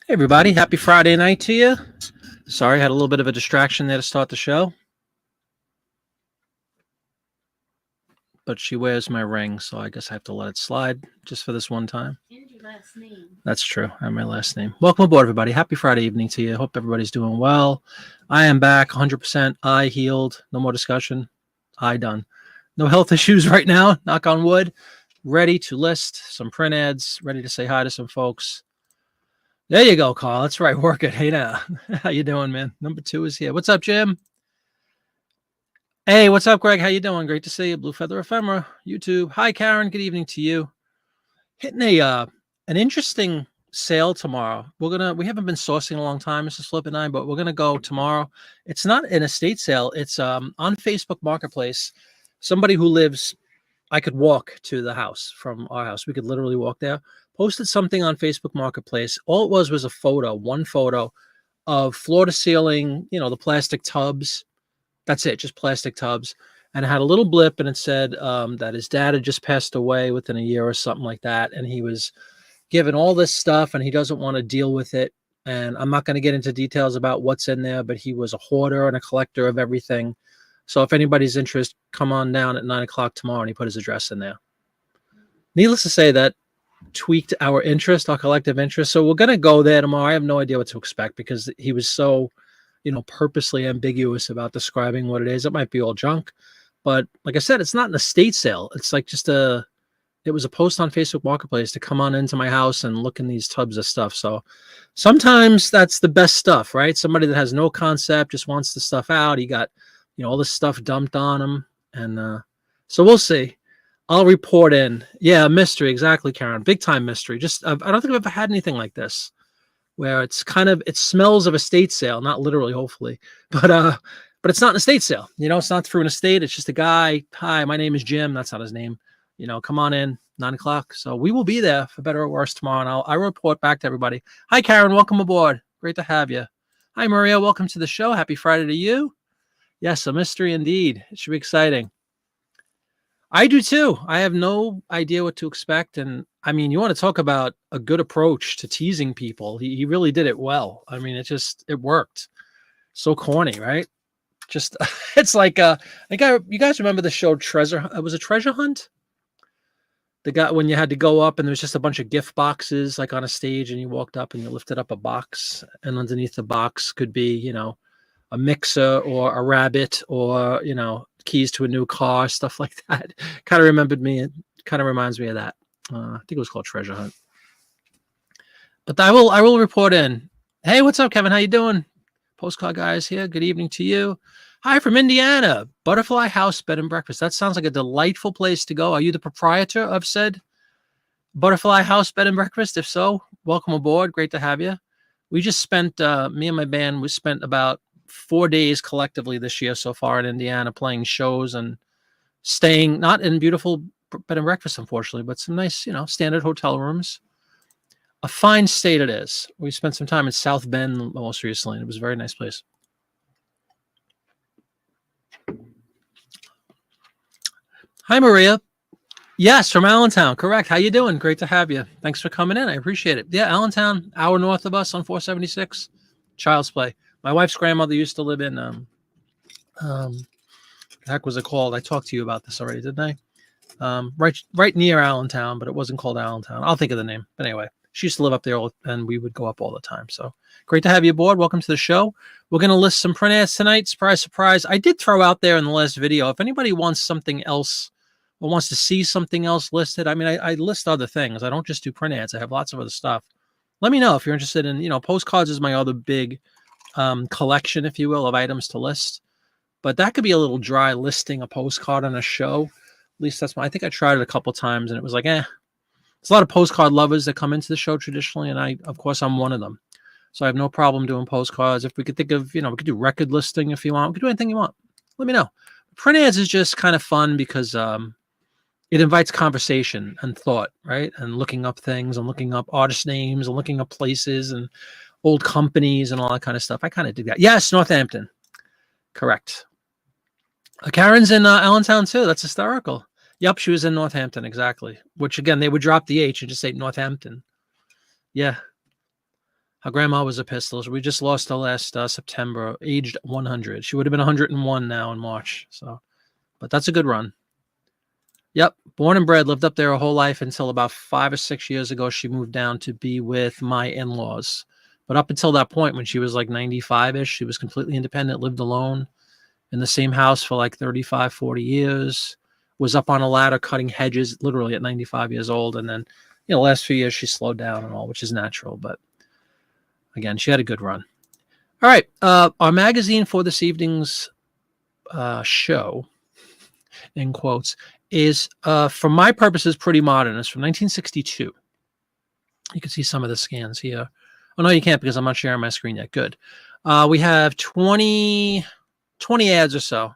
Hey everybody, happy Friday night to you. Sorry, I had a little bit of a distraction there to start the show. But she wears my ring, so I guess I have to let it slide just for this one time. And your last name. That's true. I have my last name. Welcome aboard, everybody. Happy Friday evening to you. Hope everybody's doing well. I am back 100%. Eye healed. No more discussion. Eye done. No health issues right now. Knock on wood. Ready to list some print ads. Ready to say hi to some folks. There you go, Carl. That's right. Work it. Hey now. How you doing, man? Number 2 is here. What's up, Jim? Hey, what's up, Greg? How you doing? Great to see you. Blue Feather Ephemera, YouTube. Hi, Karen. Good evening to you. Hitting an interesting sale tomorrow. We haven't been sourcing in a long time, Mrs. Flip and I, but we're gonna go tomorrow. It's not an estate sale. It's on Facebook Marketplace. Somebody who lives, I could walk to the house from our house. We could literally walk there. Posted something on Facebook Marketplace. All it was a photo, one photo of floor to ceiling, the plastic tubs. That's it, just plastic tubs. And it had a little blip and it said that his dad had just passed away within a year or something like that. And he was given all this stuff and he doesn't want to deal with it. And I'm not going to get into details about what's in there, but he was a hoarder and a collector of everything. So if anybody's interested, come on down at 9 o'clock tomorrow. And he put his address in there. Needless to say, that tweaked our interest, our collective interest. So we're going to go there tomorrow. I have no idea what to expect because he was so purposely ambiguous about describing what it is. It might be all junk, but like I said, it's not an estate sale. It's like it was a post on Facebook Marketplace to come on into my house and look in these tubs of stuff. So sometimes that's the best stuff, right? Somebody that has no concept, just wants the stuff out. He got, all this stuff dumped on him. And so we'll see. I'll report in. Yeah, mystery. Exactly, Karen. Big time mystery. I don't think I've ever had anything like this, where it smells of estate sale, not literally, hopefully, but it's not an estate sale. It's not through an estate. It's just a guy. Hi, my name is Jim. That's not his name. Come on in, 9 o'clock. So we will be there for better or worse tomorrow. And I'll report back to everybody. Hi, Karen. Welcome aboard. Great to have you. Hi, Maria. Welcome to the show. Happy Friday to you. Yes, a mystery indeed. It should be exciting. I do too. I have no idea what to expect. And I mean, you want to talk about a good approach to teasing people. He really did it well. I mean, it worked. So corny, right? Just, it's like, you guys remember the show Treasure? It was a Treasure Hunt. The guy, when you had to go up and there was just a bunch of gift boxes, like on a stage, and you walked up and you lifted up a box, and underneath the box could be, a mixer or a rabbit or, keys to a new car, stuff like that. Kind of reminds me of that. I think it was called Treasure Hunt. But I will report in. Hey, what's up, Kevin? How you doing? Postcard guys here. Good evening to you. Hi from Indiana. Butterfly House Bed and Breakfast. That sounds like a delightful place to go. Are you the proprietor of said Butterfly House Bed and Breakfast? If so, welcome aboard. Great to have you. We just spent, me and my band, we spent about 4 days collectively this year so far in Indiana, playing shows and staying not in beautiful bed and breakfast, unfortunately, but some nice, standard hotel rooms. A fine state it is. We spent some time in South Bend most recently. It was a very nice place. Hi, Maria. Yes, from Allentown. Correct. How you doing? Great to have you. Thanks for coming in. I appreciate it. Yeah, Allentown, hour north of us on 476. Child's Play. My wife's grandmother used to live in, the heck was it called? I talked to you about this already, didn't I? Right near Allentown, but it wasn't called Allentown. I'll think of the name. But anyway, she used to live up there, and we would go up all the time. So great to have you aboard. Welcome to the show. We're going to list some print ads tonight. Surprise, surprise. I did throw out there in the last video, if anybody wants something else or wants to see something else listed, I mean, I list other things. I don't just do print ads. I have lots of other stuff. Let me know if you're interested in, postcards is my other big collection, if you will, of items to list. But that could be a little dry, listing a postcard on a show. At least that's I think I tried it a couple times and it was like, There's a lot of postcard lovers that come into the show traditionally, and of course, I'm one of them. So I have no problem doing postcards. If we could think of, we could do record listing if you want. We could do anything you want. Let me know. Print ads is just kind of fun because it invites conversation and thought, right? And looking up things and looking up artist names and looking up places and old companies and all that kind of stuff. I kind of dig that. Yes, Northampton. Correct. Karen's in Allentown too. That's hysterical. Yep, she was in Northampton, exactly. Which again, they would drop the H and just say Northampton. Yeah. Her grandma was a pistol. We just lost her last September, aged 100. She would have been 101 now in March. So, but that's a good run. Yep. Born and bred, lived up there her whole life until about 5 or 6 years ago. She moved down to be with my in-laws. But up until that point, when she was like 95-ish, she was completely independent, lived alone in the same house for like 35, 40 years, was up on a ladder cutting hedges, literally at 95 years old. And then, the last few years she slowed down and all, which is natural. But again, she had a good run. All right. Our magazine for this evening's show, in quotes, is, for my purposes, pretty modern. It's from 1962. You can see some of the scans here. Oh, no, you can't because I'm not sharing my screen yet. Good. We have 20 ads or so.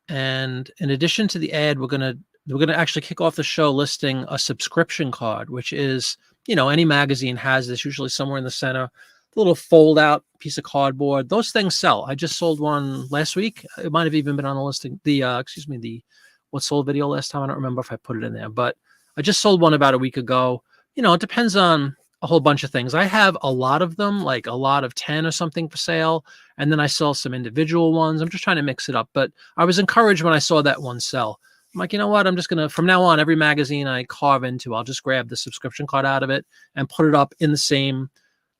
And in addition to the ad, we're gonna actually kick off the show listing a subscription card, which is, any magazine has this, usually somewhere in the center, a little fold out piece of cardboard. Those things sell. I just sold one last week. It might have even been on the listing, the what sold video last time. I don't remember if I put it in there, but I just sold one about a week ago. It depends on a whole bunch of things. I have a lot of them, like a lot of 10 or something for sale. And then I sell some individual ones. I'm just trying to mix it up. But I was encouraged when I saw that one sell. I'm like, you know what? I'm just going to, from now on, every magazine I carve into, I'll just grab the subscription card out of it and put it up in the same,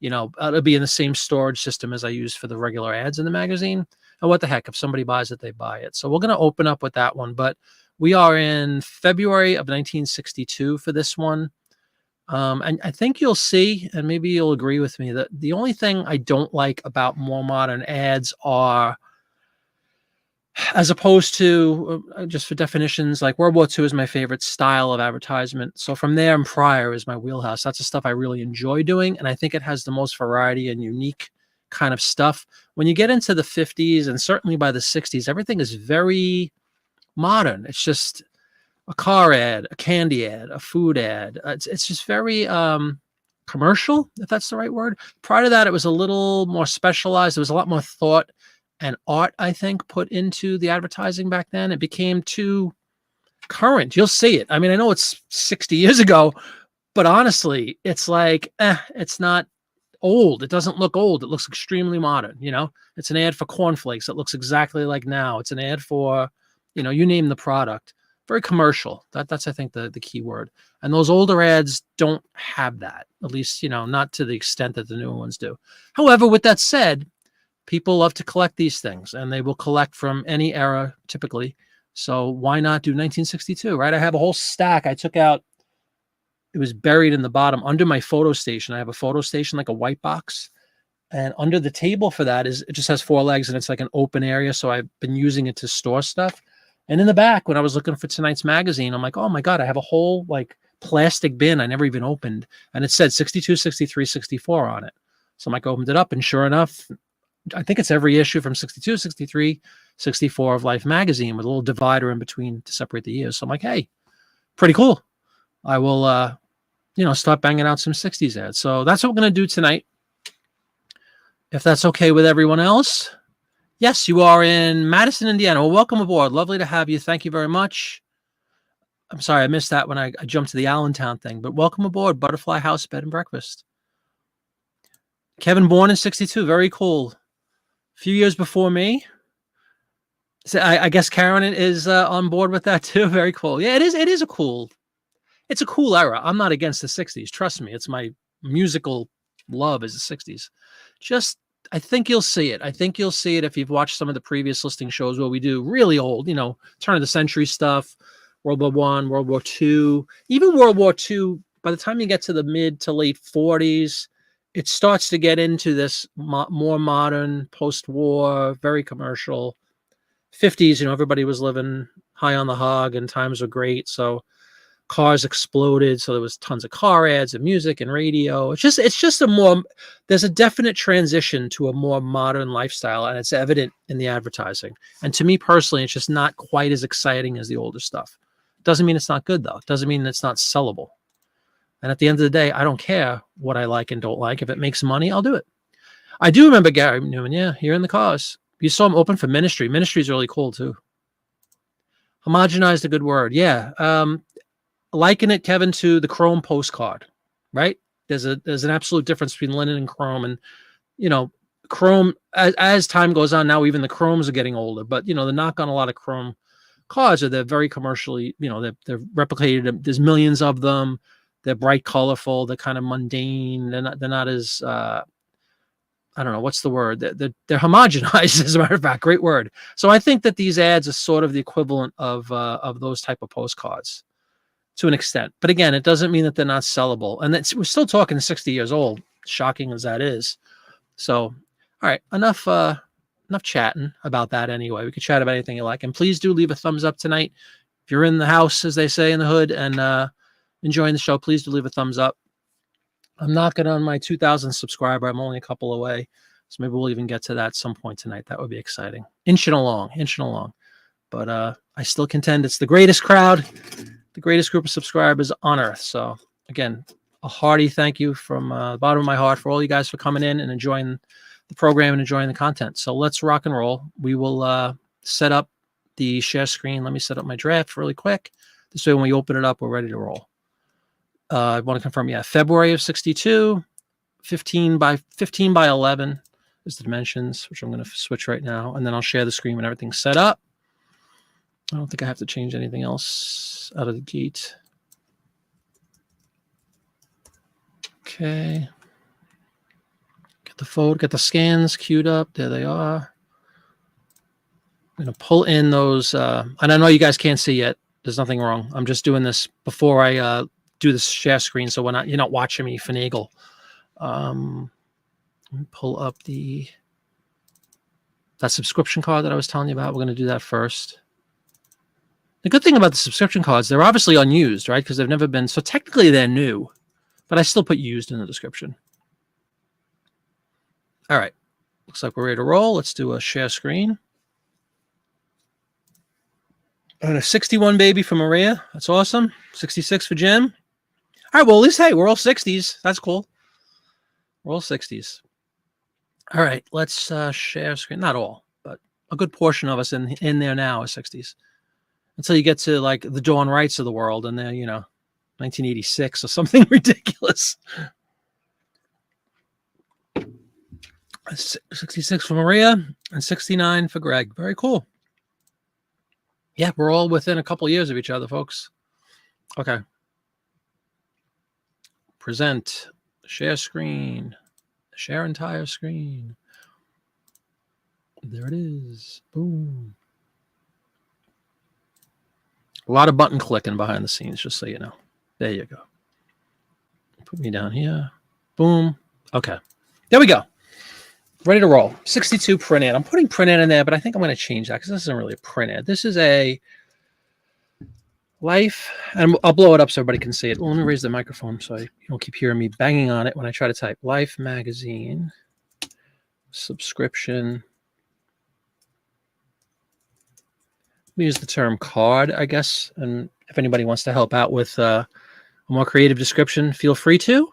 it'll be in the same storage system as I use for the regular ads in the magazine. And what the heck, if somebody buys it, they buy it. So we're going to open up with that one. But we are in February of 1962 for this one. And I think you'll see, and maybe you'll agree with me, that the only thing I don't like about more modern ads are, as opposed to, just for definitions, like World War II is my favorite style of advertisement. So from there and prior is my wheelhouse. That's the stuff I really enjoy doing. And I think it has the most variety and unique kind of stuff. When you get into the 50s and certainly by the 60s, everything is very modern. It's just a car ad, a candy ad, a food ad. It's just very commercial, if that's the right word. Prior to that, it was a little more specialized. There was a lot more thought and art, I think, put into the advertising back then. It became too current. You'll see it. I mean, I know it's 60 years ago, but honestly, it's like, it's not old. It doesn't look old. It looks extremely modern. It's an ad for cornflakes. It looks exactly like now. It's an ad for, you name the product. Very commercial. That's I think the key word. And those older ads don't have that, at least, not to the extent that the newer ones do. However, with that said, people love to collect these things, and they will collect from any era typically. So why not do 1962, right? I have a whole stack I took out. It was buried in the bottom under my photo station. I have a photo station, like a white box. And under the table for that it just has 4 legs, and it's like an open area. So I've been using it to store stuff. And in the back, when I was looking for tonight's magazine, I'm like, oh my God, I have a whole like plastic bin I never even opened. And it said 62, 63, 64 on it. So I'm like, opened it up, and sure enough, I think it's every issue from 62, 63, 64 of Life magazine with a little divider in between to separate the years. So I'm like, hey, pretty cool. I will, start banging out some 60s ads. So that's what we're going to do tonight. If that's okay with everyone else. Yes, you are in Madison, Indiana. Well, welcome aboard. Lovely to have you. Thank you very much. I'm sorry, I missed that when I jumped to the Allentown thing, but welcome aboard, Butterfly House Bed and Breakfast. Kevin, born in 62. Very cool. A few years before me. So I guess Karen is on board with that too. Very cool. Yeah, it is. It's a cool era. I'm not against the 60s. Trust me. It's my musical love is the 60s. I think you'll see it. I think you'll see it if you've watched some of the previous listing shows where we do really old, turn of the century stuff, World War I, World War II, even World War II. By the time you get to the mid to late 40s, it starts to get into this more modern, post-war, very commercial. 50s, everybody was living high on the hog and times were great. So cars exploded. So there was tons of car ads and music and radio. It's just there's a definite transition to a more modern lifestyle, and it's evident in the advertising. And to me personally, it's just not quite as exciting as the older stuff. Doesn't mean it's not good though. Doesn't mean it's not sellable. And at the end of the day, I don't care what I like and don't like. If it makes money, I'll do it. I do remember Gary Newman. Yeah, here in the cause. You saw him open for Ministry. Ministry is really cool too. Homogenized, a good word. Yeah. Liken it, Kevin, to the Chrome postcard, right? There's an absolute difference between linen and chrome, and chrome as time goes on. Now even the chromes are getting older, but the knock on a lot of chrome cards are they're very commercially. They're replicated. There's millions of them. They're bright, colorful. They're kind of mundane. They're not as I don't know what's the word. They're homogenized, as a matter of fact. Great word. So I think that these ads are sort of the equivalent of those type of postcards to an extent. But again, it doesn't mean that they're not sellable. And we're still talking 60 years old, shocking as that is. So, all right, enough chatting about that anyway. We could chat about anything you like. And please do leave a thumbs up tonight. If you're in the house, as they say in the hood, and enjoying the show, please do leave a thumbs up. I'm knocking on my 2,000 subscriber. I'm only a couple away. So maybe we'll even get to that at some point tonight. That would be exciting. Inching along. But I still contend it's the greatest crowd, the greatest group of subscribers on earth. So again, a hearty thank you from the bottom of my heart for all you guys for coming in and enjoying the program and enjoying the content. So let's rock and roll. We will set up the share screen. Let me set up my draft really quick. This way when we open it up, we're ready to roll. I want to confirm, February of 62, 15 by 11 is the dimensions, which I'm going to switch right now. And then I'll share the screen when everything's set up. I don't think I have to change anything else out of the gate. Okay. Get the scans queued up. There they are. I'm going to pull in those. And I know you guys can't see yet. There's nothing wrong. I'm just doing this before I do the share screen, so you're not watching me finagle. Let me pull up that subscription card that I was telling you about. We're going to do that first. The good thing about the subscription cards, they're obviously unused, right? Because they've never been, so technically they're new, but I still put used in the description. All right, looks like we're ready to roll. Let's do a share screen. And a 61 baby for Maria. That's awesome. 66 for Jim. All right, well, at least, hey, we're all 60s. That's cool. We're all 60s. All right, let's share screen. Not all, but a good portion of us in there now is 60s. Until you get to, like, the Dawn Wrights of the world, and they're, 1986 or something ridiculous. 66 for Maria and 69 for Greg. Very cool. Yeah, we're all within a couple years of each other, folks. Okay. Present, share screen, share entire screen. There it is. Boom. A lot of button clicking behind the scenes, just so you know. There you go. Put me down here. Boom. Okay. There we go. Ready to roll. 62 print ad. I'm putting print ad in there, but I think I'm going to change that because this isn't really a print ad. This is a Life, and I'll blow it up so everybody can see it. Well, let me raise the microphone so you don't keep hearing me banging on it when I try to type. Life magazine, subscription. We use the term card, I guess, and if anybody wants to help out with a more creative description, feel free to.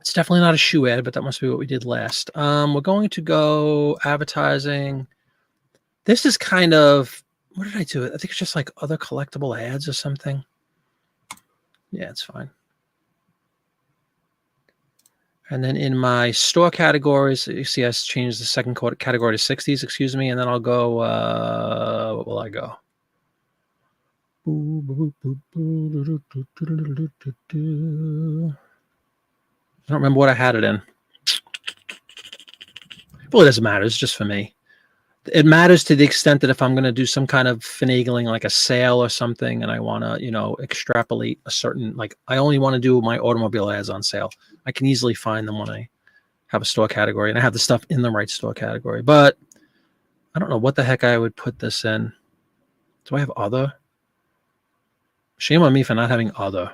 It's definitely not a shoe ad, but that must be what we did last. We're going to go advertising. This is kind of, what did I do? I think it's just like other collectible ads or something. Yeah, it's fine. And then in my store categories, you see I changed the second category to 60s, excuse me, and then I'll go, what will I go? I don't remember what I had it in. Well, it doesn't matter. It's just for me. It matters to the extent that if I'm going to do some kind of finagling, like a sale or something, and I want to, extrapolate a certain, like, I only want to do my automobile ads on sale. I can easily find them when I have a store category, and I have the stuff in the right store category. But I don't know what the heck I would put this in. Do I have other? Shame on me for not having other.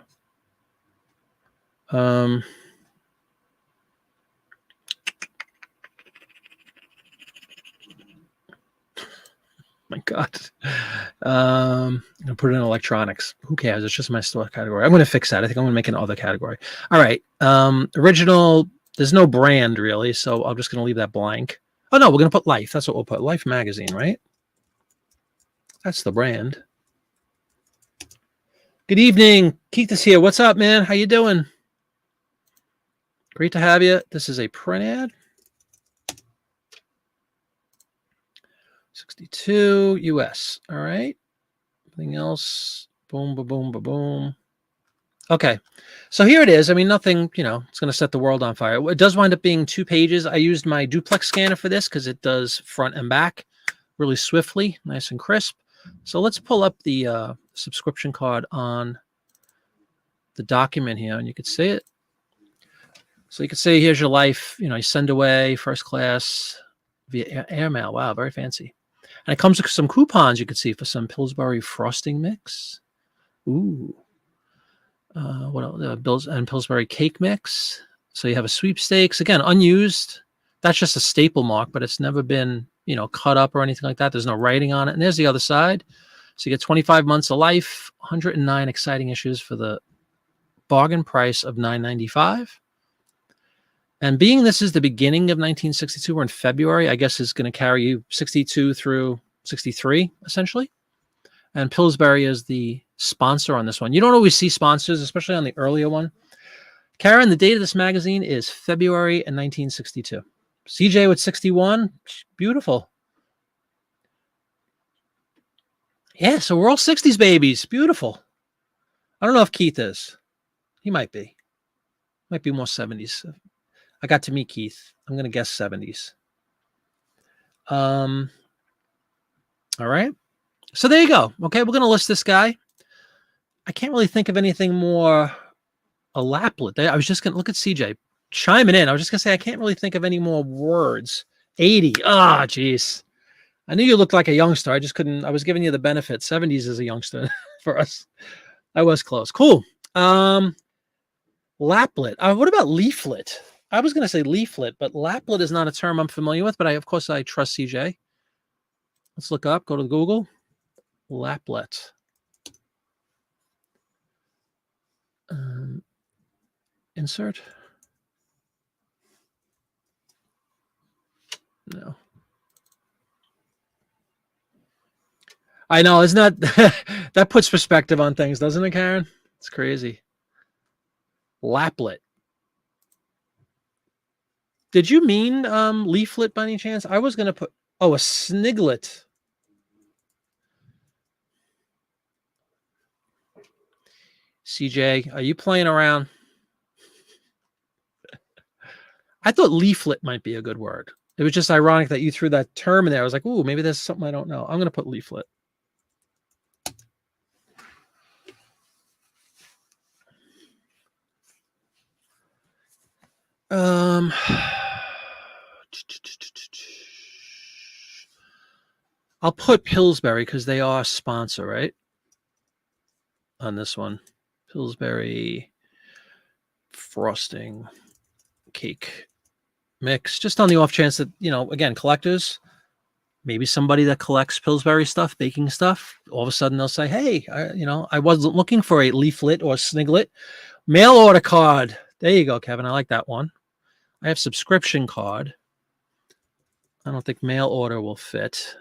My God. I'm going to put it in electronics. Who cares? It's just my store category. I'm going to fix that. I think I'm going to make an other category. All right. Original. There's no brand really, so I'm just going to leave that blank. Oh, no, we're going to put Life. That's what we'll put. Life magazine, right? That's the brand. Good evening. Keith is here. What's up, man? How you doing? Great to have you. This is a print ad. 62 US. All right. Anything else? Boom, boom, boom, boom, boom. Okay. So here it is. I mean, nothing, it's going to set the world on fire. It does wind up being 2 pages. I used my duplex scanner for this because it does front and back really swiftly, nice and crisp. So let's pull up the subscription card on the document here, and you could see it. So you could say, here's your life. You send away first class via airmail. Wow, very fancy. And it comes with some coupons you could see for some Pillsbury frosting mix. Ooh. What else? Bills and Pillsbury cake mix. So you have a sweepstakes. Again, unused. That's just a staple mark, but it's never been, cut up or anything like that. There's no writing on it. And there's the other side. So you get 25 months of life, 109 exciting issues for the bargain price of $9.95. And being this is the beginning of 1962, we're in February, I guess is going to carry you 62 through 63, essentially. And Pillsbury is the sponsor on this one. You don't always see sponsors, especially on the earlier one. Karen, the date of this magazine is February in 1962. CJ with 61, beautiful. Yeah, so we're all 60s babies, beautiful. I don't know if Keith is. He might be. Might be more 70s. I got to meet Keith. I'm going to guess 70s. All right. So there you go. Okay, we're going to list this guy. I can't really think of anything more elaborate. I was just going to look at CJ chiming in. I was just going to say I can't really think of any more words. 80. Ah, geez. I knew you looked like a youngster. I just couldn't. I was giving you the benefit. 70s as a youngster for us. I was close. Cool. Laplet. What about leaflet? I was going to say leaflet, but laplet is not a term I'm familiar with, but of course I trust CJ. Let's look up, go to Google. Laplet. Insert. No. I know, isn't that that puts perspective on things, doesn't it, Karen? It's crazy. Laplet. Did you mean leaflet by any chance? I was going to put, a sniglet. CJ, are you playing around? I thought leaflet might be a good word. It was just ironic that you threw that term in there. I was like, ooh, maybe there's something I don't know. I'm going to put leaflet. I'll put Pillsbury because they are a sponsor, right? On this one. Pillsbury frosting cake mix. Just on the off chance that, again, collectors, maybe somebody that collects Pillsbury stuff, baking stuff, all of a sudden they'll say, hey, I wasn't looking for a leaflet or sniglet. Mail order card. There you go, Kevin. I like that one. I have subscription card. I don't think mail order will fit.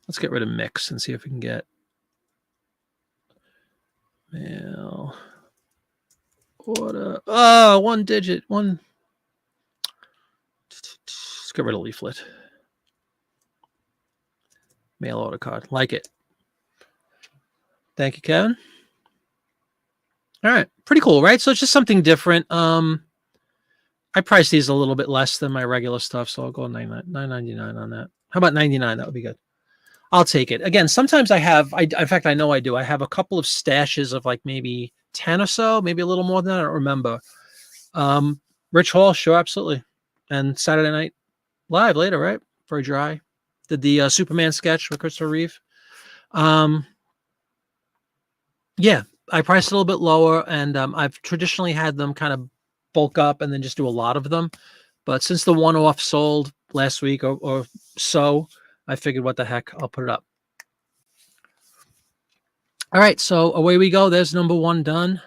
Let's get rid of mix and see if we can get mail order. Oh, one digit. Let's get rid of leaflet. Mail order card. Like it. Thank you, Kevin. All right. Pretty cool, right? So it's just something different. I priced these a little bit less than my regular stuff, so I'll go $9.99 on that. How about $99? That would be good. I'll take it. Again, sometimes I have, in fact, I know I do. I have a couple of stashes of like maybe 10 or so, maybe a little more than that. I don't remember. Rich Hall, sure, absolutely. And Saturday Night Live later, right? Very dry. Did the Superman sketch with Christopher Reeve. Yeah, I priced a little bit lower, and I've traditionally had them kind of bulk up and then just do a lot of them. But since the one-off sold last week or so, I figured, what the heck, I'll put it up. All right, so away we go. There's number one done.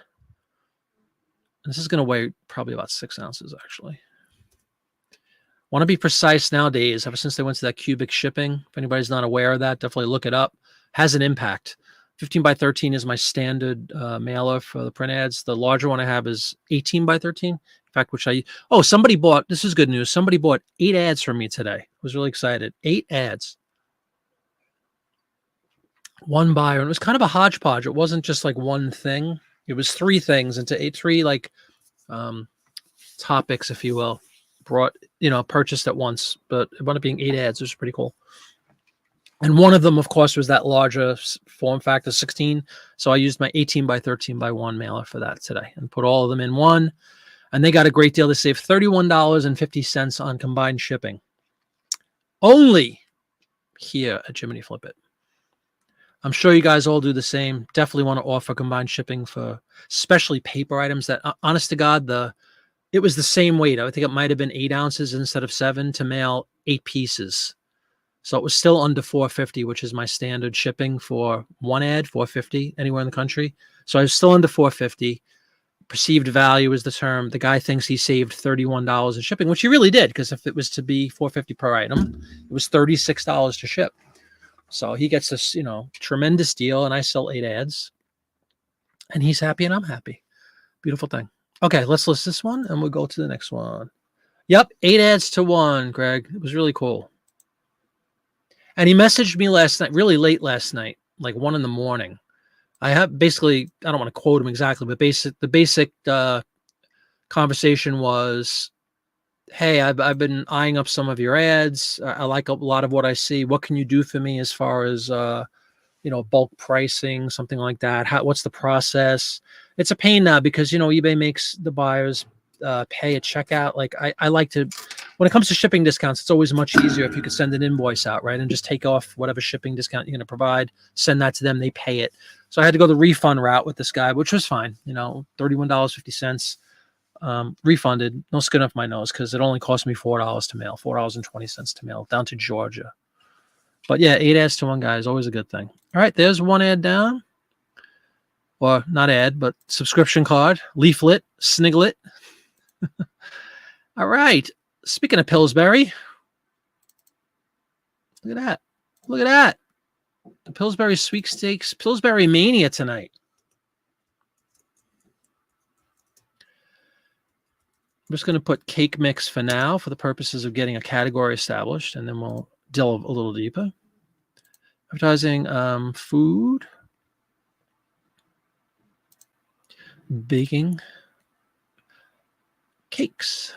This is going to weigh probably about 6 ounces, actually. Want to be precise nowadays, ever since they went to that cubic shipping. If anybody's not aware of that, definitely look it up. Has an impact. 15 by 13 is my standard mailer for the print ads. The larger one I have is 18 by 13. In fact, somebody bought, this is good news. Somebody bought 8 ads from me today. I was really excited. 8 ads. One buyer. And it was kind of a hodgepodge. It wasn't just like one thing. It was 3 things into 3 like topics, if you will, purchased at once. But it wound up being 8 ads. It was pretty cool. And one of them, of course, was that larger form factor 16. So I used my 18 by 13 by 1 mailer for that today and put all of them in one. And they got a great deal. They saved $31.50 on combined shipping. Only here at Jiminy Flip It. I'm sure you guys all do the same. Definitely want to offer combined shipping for especially paper items that, honest to God, it was the same weight. I think it might have been 8 ounces instead of 7 to mail 8 pieces. So it was still under $4.50, which is my standard shipping for one ad, $4.50 anywhere in the country. So I was still under $4.50. Perceived value is the term. The guy thinks he saved $31 in shipping, which he really did, because if it was to be $4.50 per item, it was $36 to ship. So he gets this, tremendous deal, and I sell 8 ads, and he's happy and I'm happy. Beautiful thing. Okay, let's list this one, and we'll go to the next one. Yep, 8 ads to 1, Greg. It was really cool. And he messaged me last night, really late last night, like 1 in the morning. I have basically, I don't want to quote him exactly, but the basic conversation was, hey, I've been eyeing up some of your ads. I like a lot of what I see. What can you do for me as far as, bulk pricing, something like that? What's the process? It's a pain now because, eBay makes the buyers pay at checkout. Like I like to, when it comes to shipping discounts, it's always much easier if you could send an invoice out, right? And just take off whatever shipping discount you're going to provide, send that to them, they pay it. So I had to go the refund route with this guy, which was fine. $31.50 refunded. No skin off my nose because it only cost me $4 to mail, $4.20 to mail down to Georgia. But yeah, 8 ads to 1 guy is always a good thing. All right, there's 1 ad down. Or not ad, but subscription card, leaflet, sniglet. All right. Speaking of Pillsbury, look at that. Look at that. The Pillsbury sweepstakes, Pillsbury Mania tonight. I'm just going to put cake mix for now for the purposes of getting a category established, and then we'll delve a little deeper. Advertising, food, baking, cakes.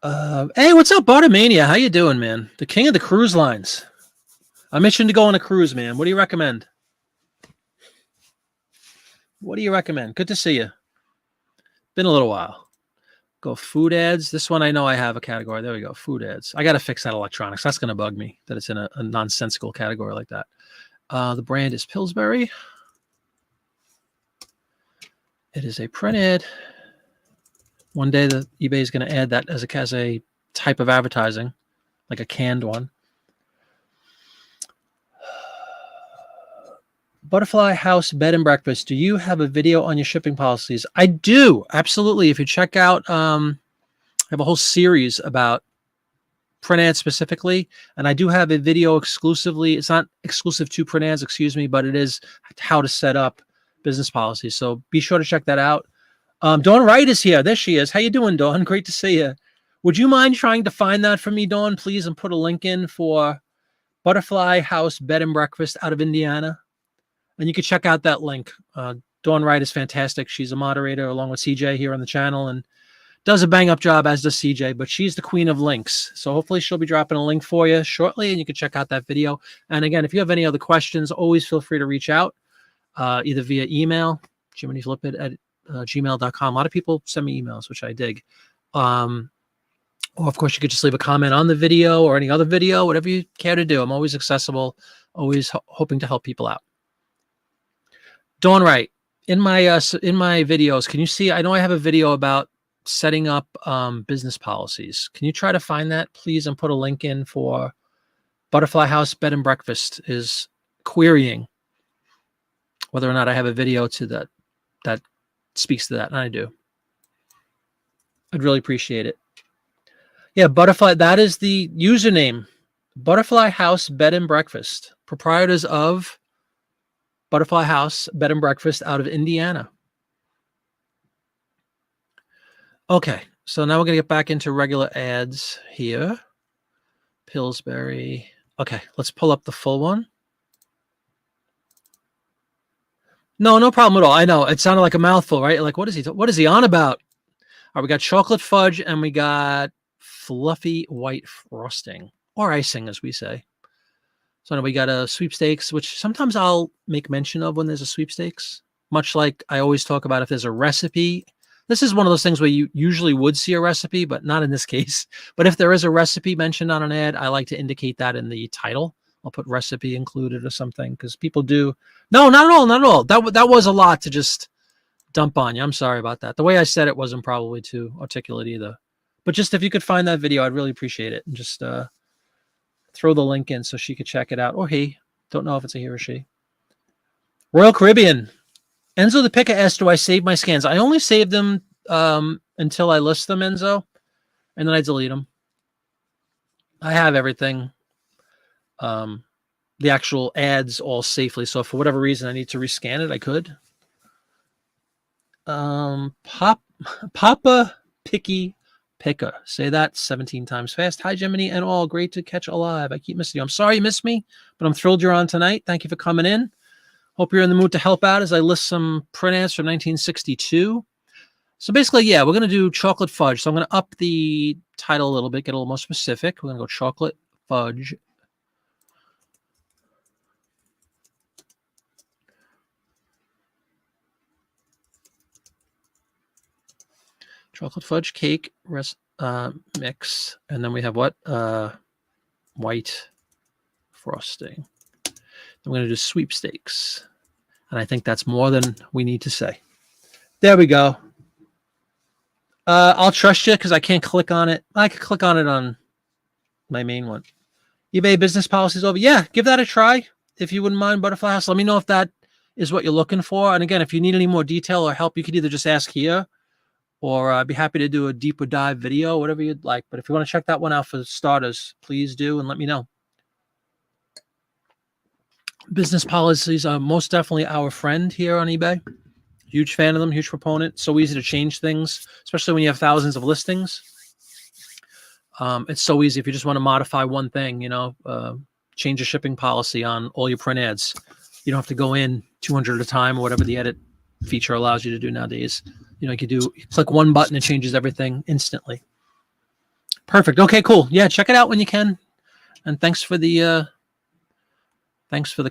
Hey, what's up, Bartamania? How you doing, man? The king of the cruise lines. I'm itching to go on a cruise, man. What do you recommend? What do you recommend? Good to see you. Been a little while. Go food ads. This one I know I have a category. There we go. Food ads. I got to fix that electronics. That's going to bug me that it's in a nonsensical category like that. The brand is Pillsbury. It is a print ad. One day the eBay is going to add that as a type of advertising, like a canned one. Butterfly House Bed and Breakfast. Do you have a video on your shipping policies? I do. Absolutely. If you check out, I have a whole series about print ads specifically, and I do have a video exclusively. It's not exclusive to print ads, excuse me, but it is how to set up business policies. So be sure to check that out. Dawn Wright is here. There she is. How you doing, Dawn? Great to see you. Would you mind trying to find that for me, Dawn, please, and put a link in for Butterfly House Bed and Breakfast out of Indiana? And you can check out that link. Dawn Wright is fantastic. She's a moderator along with CJ here on the channel and does a bang-up job, as does CJ, but she's the queen of links. So hopefully she'll be dropping a link for you shortly, and you can check out that video. And again, if you have any other questions, always feel free to reach out, either via email, jiminyflipit@gmail.com. A lot of people send me emails, which I dig. Or, of course, you could just leave a comment on the video or any other video, whatever you care to do. I'm always accessible, always hoping to help people out. Dawn Wright, in my videos, can you see? I know I have a video about setting up business policies. Can you try to find that, please, and put a link in for Butterfly House Bed and Breakfast is querying whether or not I have a video to that speaks to that, and I do. I'd really appreciate it. Yeah, Butterfly, that is the username Butterfly House Bed and Breakfast, proprietors of Butterfly House Bed and Breakfast out of Indiana. Okay, so now we're going to get back into regular ads here. Pillsbury. Okay, let's pull up the full one. No problem at all. I know it sounded like a mouthful, right? Like, what is he on about? All right, we got chocolate fudge and we got fluffy white frosting, or icing, as we say. So now we got a sweepstakes, which sometimes I'll make mention of when there's a sweepstakes, much like I always talk about if there's a recipe. This is one of those things where you usually would see a recipe, but not in this case. But if there is a recipe mentioned on an ad, I like to indicate that in the title. I'll put recipe included or something because people do. No, not at all. Not at all. That was a lot to just dump on you. I'm sorry about that. The way I said it wasn't probably too articulate either. But just if you could find that video, I'd really appreciate it. And just throw the link in so she could check it out. Or he. Don't know if it's a he or she. Royal Caribbean. Enzo the Picker asked, do I save my scans? I only save them until I list them, Enzo. And then I delete them. I have everything. The actual ads all safely. So if for whatever reason I need to rescan it, I could. Papa Picky Picker. Say that 17 times fast. Hi, Jiminy and all. Great to catch alive. I keep missing you. I'm sorry you missed me, but I'm thrilled you're on tonight. Thank you for coming in. Hope you're in the mood to help out as I list some print ads from 1962. So basically, yeah, we're going to do chocolate fudge. So I'm going to up the title a little bit, get a little more specific. We're going to go chocolate fudge. Chocolate fudge cake mix. And then we have what? White frosting. Then we're going to do sweepstakes. And I think that's more than we need to say. There we go. I'll trust you because I can't click on it. I can click on it on my main one. eBay business policies over. Yeah, give that a try if you wouldn't mind, Butterfly House. Let me know if that is what you're looking for. And again, if you need any more detail or help, you could either just ask here or I'd be happy to do a deeper dive video, whatever you'd like. But if you want to check that one out for starters, please do and let me know. Business policies are most definitely our friend here on eBay. Huge fan of them, huge proponent. So easy to change things, especially when you have thousands of listings. It's so easy if you just want to modify one thing, change a shipping policy on all your print ads. You don't have to go in 200 at a time or whatever the edit feature allows you to do nowadays. You click one button, it changes everything instantly. Perfect. Okay, cool. Yeah, check it out when you can. And thanks for the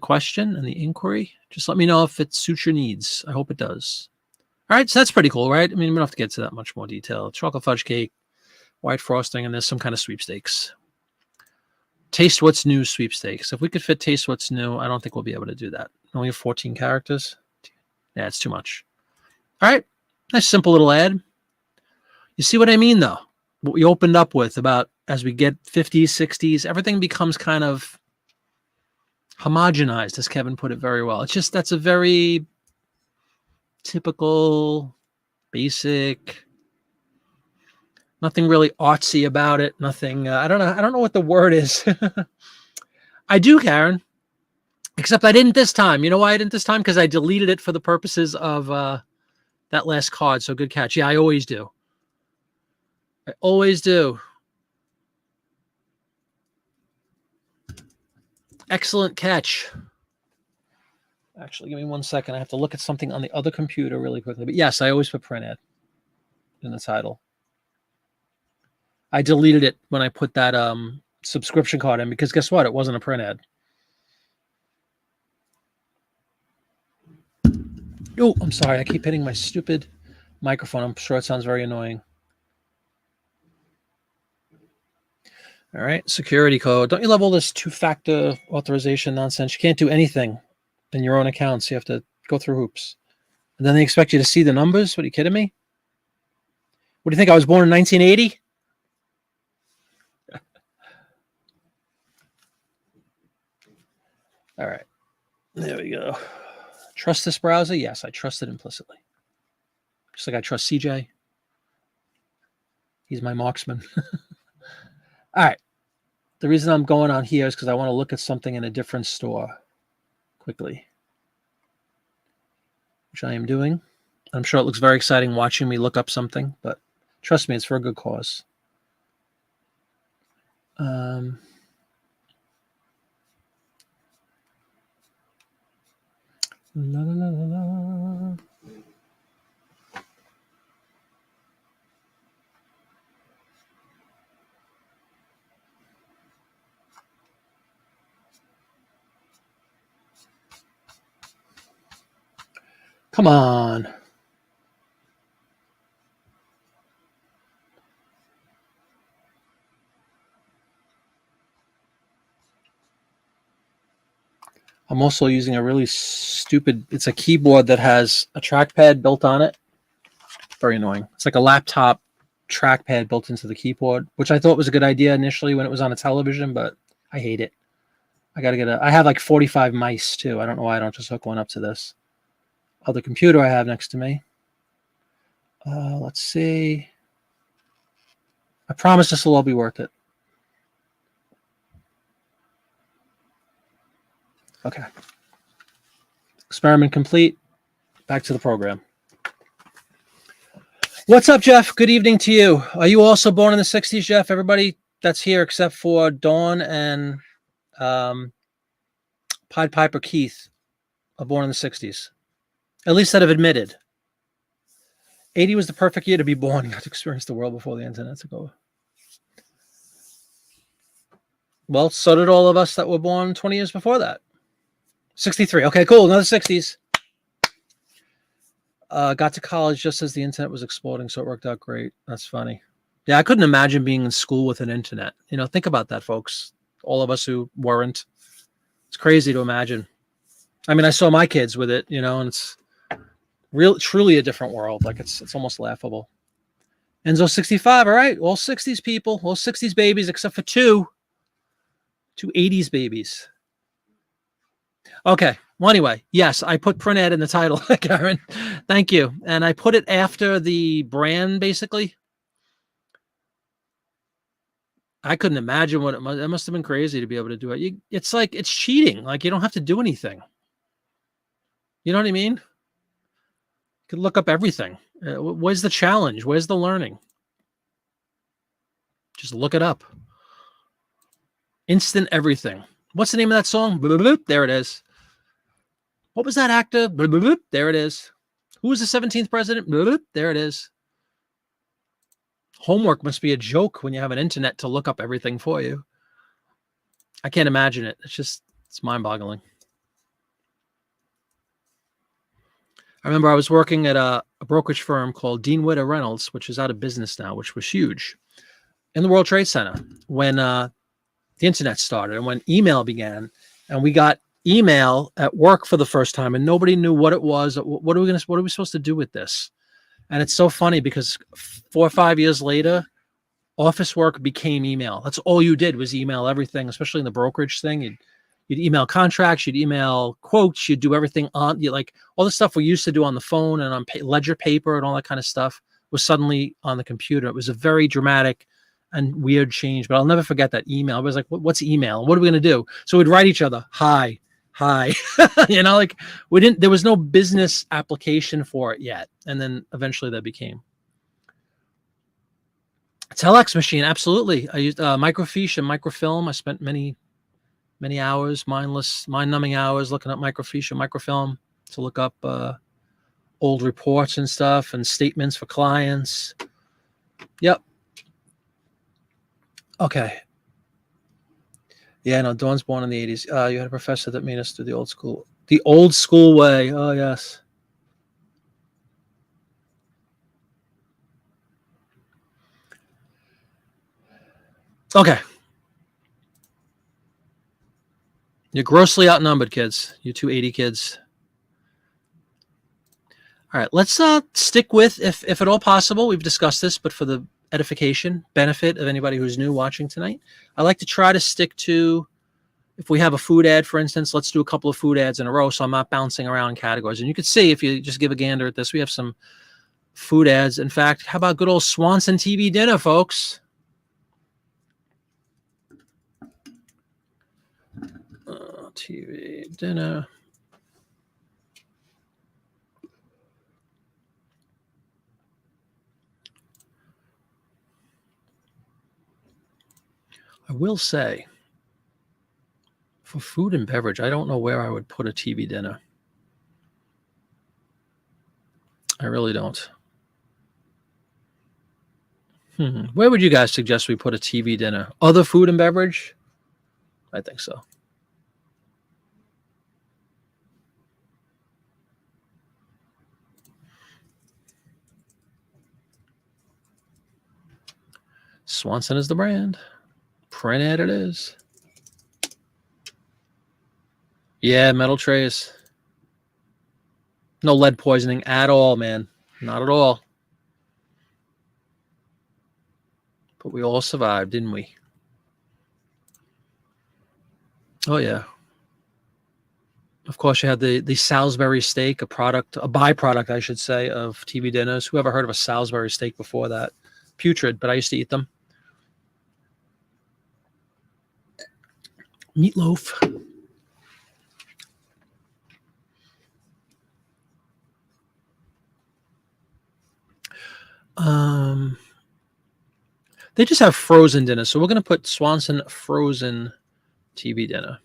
question and the inquiry. Just let me know if it suits your needs. I hope it does. All right, so that's pretty cool, right? I mean, we don't have to get to that much more detail. Chocolate fudge cake, white frosting, and there's some kind of sweepstakes. Taste What's New sweepstakes. If we could fit Taste What's New, I don't think we'll be able to do that. Only have 14 characters. Yeah, it's too much. All right, nice simple little ad. You see what I mean, though? What we opened up with about as we get 50s, 60s, everything becomes kind of homogenized, as Kevin put it very well. It's just that's a very typical, basic, nothing really artsy about it. Nothing. I don't know what the word is. I do, Karen. Except I didn't this time. You know why I didn't this time? Because I deleted it for the purposes of that last card. So good catch. Yeah, I always do. I always do. Excellent catch. Actually, give me 1 second. I have to look at something on the other computer really quickly. But yes, I always put print ad in the title. I deleted it when I put that subscription card in because guess what? It wasn't a print ad. Oh, I'm sorry. I keep hitting my stupid microphone. I'm sure it sounds very annoying. All right. Security code. Don't you love all this two-factor authorization nonsense? You can't do anything in your own accounts. You have to go through hoops. And then they expect you to see the numbers? What, are you kidding me? What do you think? I was born in 1980? All right. There we go. Trust this browser? Yes, I trust it implicitly. Just like I trust CJ. He's my marksman. All right. The reason I'm going on here is because I want to look at something in a different store quickly, which I am doing. I'm sure it looks very exciting watching me look up something, but trust me, it's for a good cause. La, la, la, la, la. Come on. I'm also using a really stupid, it's a keyboard that has a trackpad built on it. Very annoying. It's like a laptop trackpad built into the keyboard, which I thought was a good idea initially when it was on a television, but I hate it. I got to get I have like 45 mice too. I don't know why I don't just hook one up to this other computer I have next to me. Let's see. I promise this will all be worth it. Okay. Experiment complete. Back to the program. What's up, Jeff? Good evening to you. Are you also born in the 60s, Jeff? Everybody that's here except for Dawn and Pied Piper Keith are born in the 60s. At least that have admitted. 80 was the perfect year to be born. You got to experience the world before the internet took over. Well, so did all of us that were born 20 years before that. 63. Okay, cool. Another 60s. Got to college just as the internet was exploding, so it worked out great. That's funny. Yeah, I couldn't imagine being in school with an internet. You know, think about that, folks. All of us who weren't. It's crazy to imagine. I mean, I saw my kids with it, you know, and it's truly a different world. Like it's almost laughable. Enzo 65. All right, all 60s people, all 60s babies, except for two 80s babies. Okay. Well, anyway, yes, I put print ad in the title, Karen. Thank you. And I put it after the brand, basically. I couldn't imagine what it must have been crazy to be able to do it. It's like, it's cheating. Like, you don't have to do anything. You know what I mean? You could look up everything. Where's the challenge? Where's the learning? Just look it up. Instant everything. What's the name of that song? There it is. What was that actor? There it is. Who was the 17th president? There it is. Homework must be a joke when you have an internet to look up everything for you. I can't imagine it. It's mind-boggling. I remember I was working at a brokerage firm called Dean Witter Reynolds, which is out of business now, which was huge, in the World Trade Center when the internet started and when email began. And we got email at work for the first time, and nobody knew what it was. What are we supposed to do with this? And it's so funny because 4 or 5 years later, office work became email. That's all you did was email everything, especially in the brokerage thing. You'd email contracts, you'd email quotes, you'd do everything on like all the stuff we used to do on the phone and on ledger paper and all that kind of stuff was suddenly on the computer. It was a very dramatic and weird change, but I'll never forget that email. I was like, what's email? What are we going to do? So we'd write each other, hi, you know, like there was no business application for it yet. And then eventually that became. Telex machine, absolutely. I used microfiche and microfilm. I spent many hours, mind-numbing hours looking at microfiche and microfilm to look up old reports and stuff and statements for clients. Yep. Okay. Yeah, no, Dawn's born in the 80s. You had a professor that made us do the old school way. Oh, yes. Okay. You're grossly outnumbered, kids. You 280 kids. All right, let's stick with, if at all possible, we've discussed this, but for the edification, benefit of anybody who's new watching tonight, I like to try to stick to, if we have a food ad, for instance, let's do a couple of food ads in a row so I'm not bouncing around categories. And you can see, if you just give a gander at this, we have some food ads. In fact, how about good old Swanson TV dinner, folks? TV dinner. I will say, for food and beverage, I don't know where I would put a TV dinner. I really don't. Where would you guys suggest we put a TV dinner? Other food and beverage? I think so. Swanson is the brand. Print ad it is. Yeah, metal trays. No lead poisoning at all, man. Not at all. But we all survived, didn't we? Oh, yeah. Of course, you had the Salisbury steak, a byproduct, I should say, of TV dinners. Who ever heard of a Salisbury steak before that? Putrid, but I used to eat them. Meatloaf. They just have frozen dinner, so we're going to put Swanson frozen TV dinner.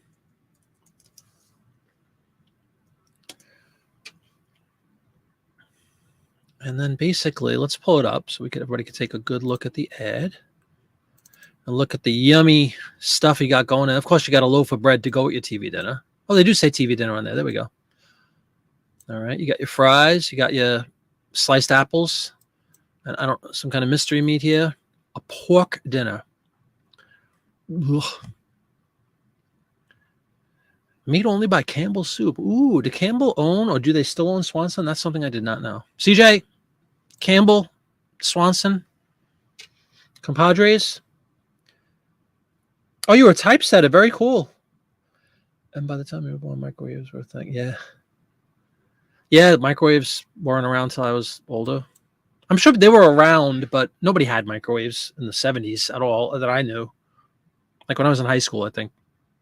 And then basically, let's pull it up so everybody can take a good look at the ad and look at the yummy stuff you got going in. Of course, you got a loaf of bread to go with your TV dinner. Oh, they do say TV dinner on there. There we go. All right, you got your fries, you got your sliced apples, and some kind of mystery meat here. A pork dinner. Ugh. Made only by Campbell Soup. Ooh, do Campbell own, or do they still own Swanson? That's something I did not know. CJ, Campbell, Swanson, compadres. Oh, you were a typesetter. Very cool. And by the time you were born, microwaves were a thing. Yeah. Yeah, microwaves weren't around until I was older. I'm sure they were around, but nobody had microwaves in the 70s at all that I knew. Like when I was in high school, I think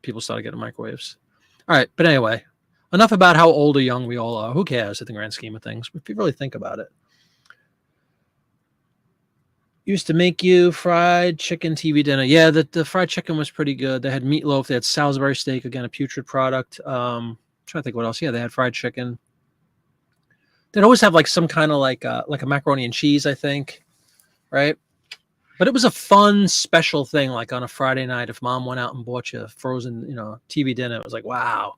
people started getting microwaves. All right, but anyway, enough about how old or young we all are. Who cares in the grand scheme of things? If you really think about it. Used to make you fried chicken TV dinner. Yeah, the fried chicken was pretty good. They had meatloaf. They had Salisbury steak, again, a putrid product. Trying to think what else. Yeah, they had fried chicken. They'd always have like some kind of like a macaroni and cheese, I think, right? But it was a fun, special thing, like on a Friday night, if mom went out and bought you a frozen, TV dinner, it was like, wow.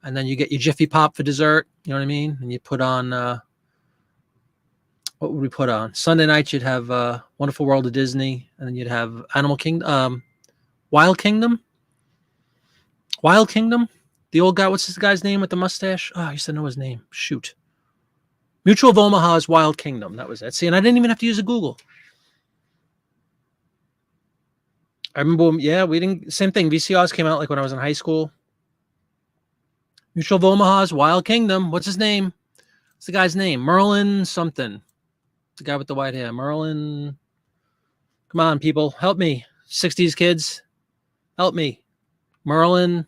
And then you get your Jiffy Pop for dessert, you know what I mean? And you put on, what would we put on? Sunday night, you'd have Wonderful World of Disney, and then you'd have Animal Kingdom, Wild Kingdom? Wild Kingdom? The old guy, what's this guy's name with the mustache? Oh, I used to know his name. Shoot. Mutual of Omaha's Wild Kingdom. That was it. See, and I didn't even have to use a Google. I remember, yeah, we didn't, same thing. VCRs came out like when I was in high school. Mutual of Omaha's Wild Kingdom. What's his name? What's the guy's name? Merlin something. The guy with the white hair. Merlin. Come on, people. Help me. 60s kids. Help me. Merlin.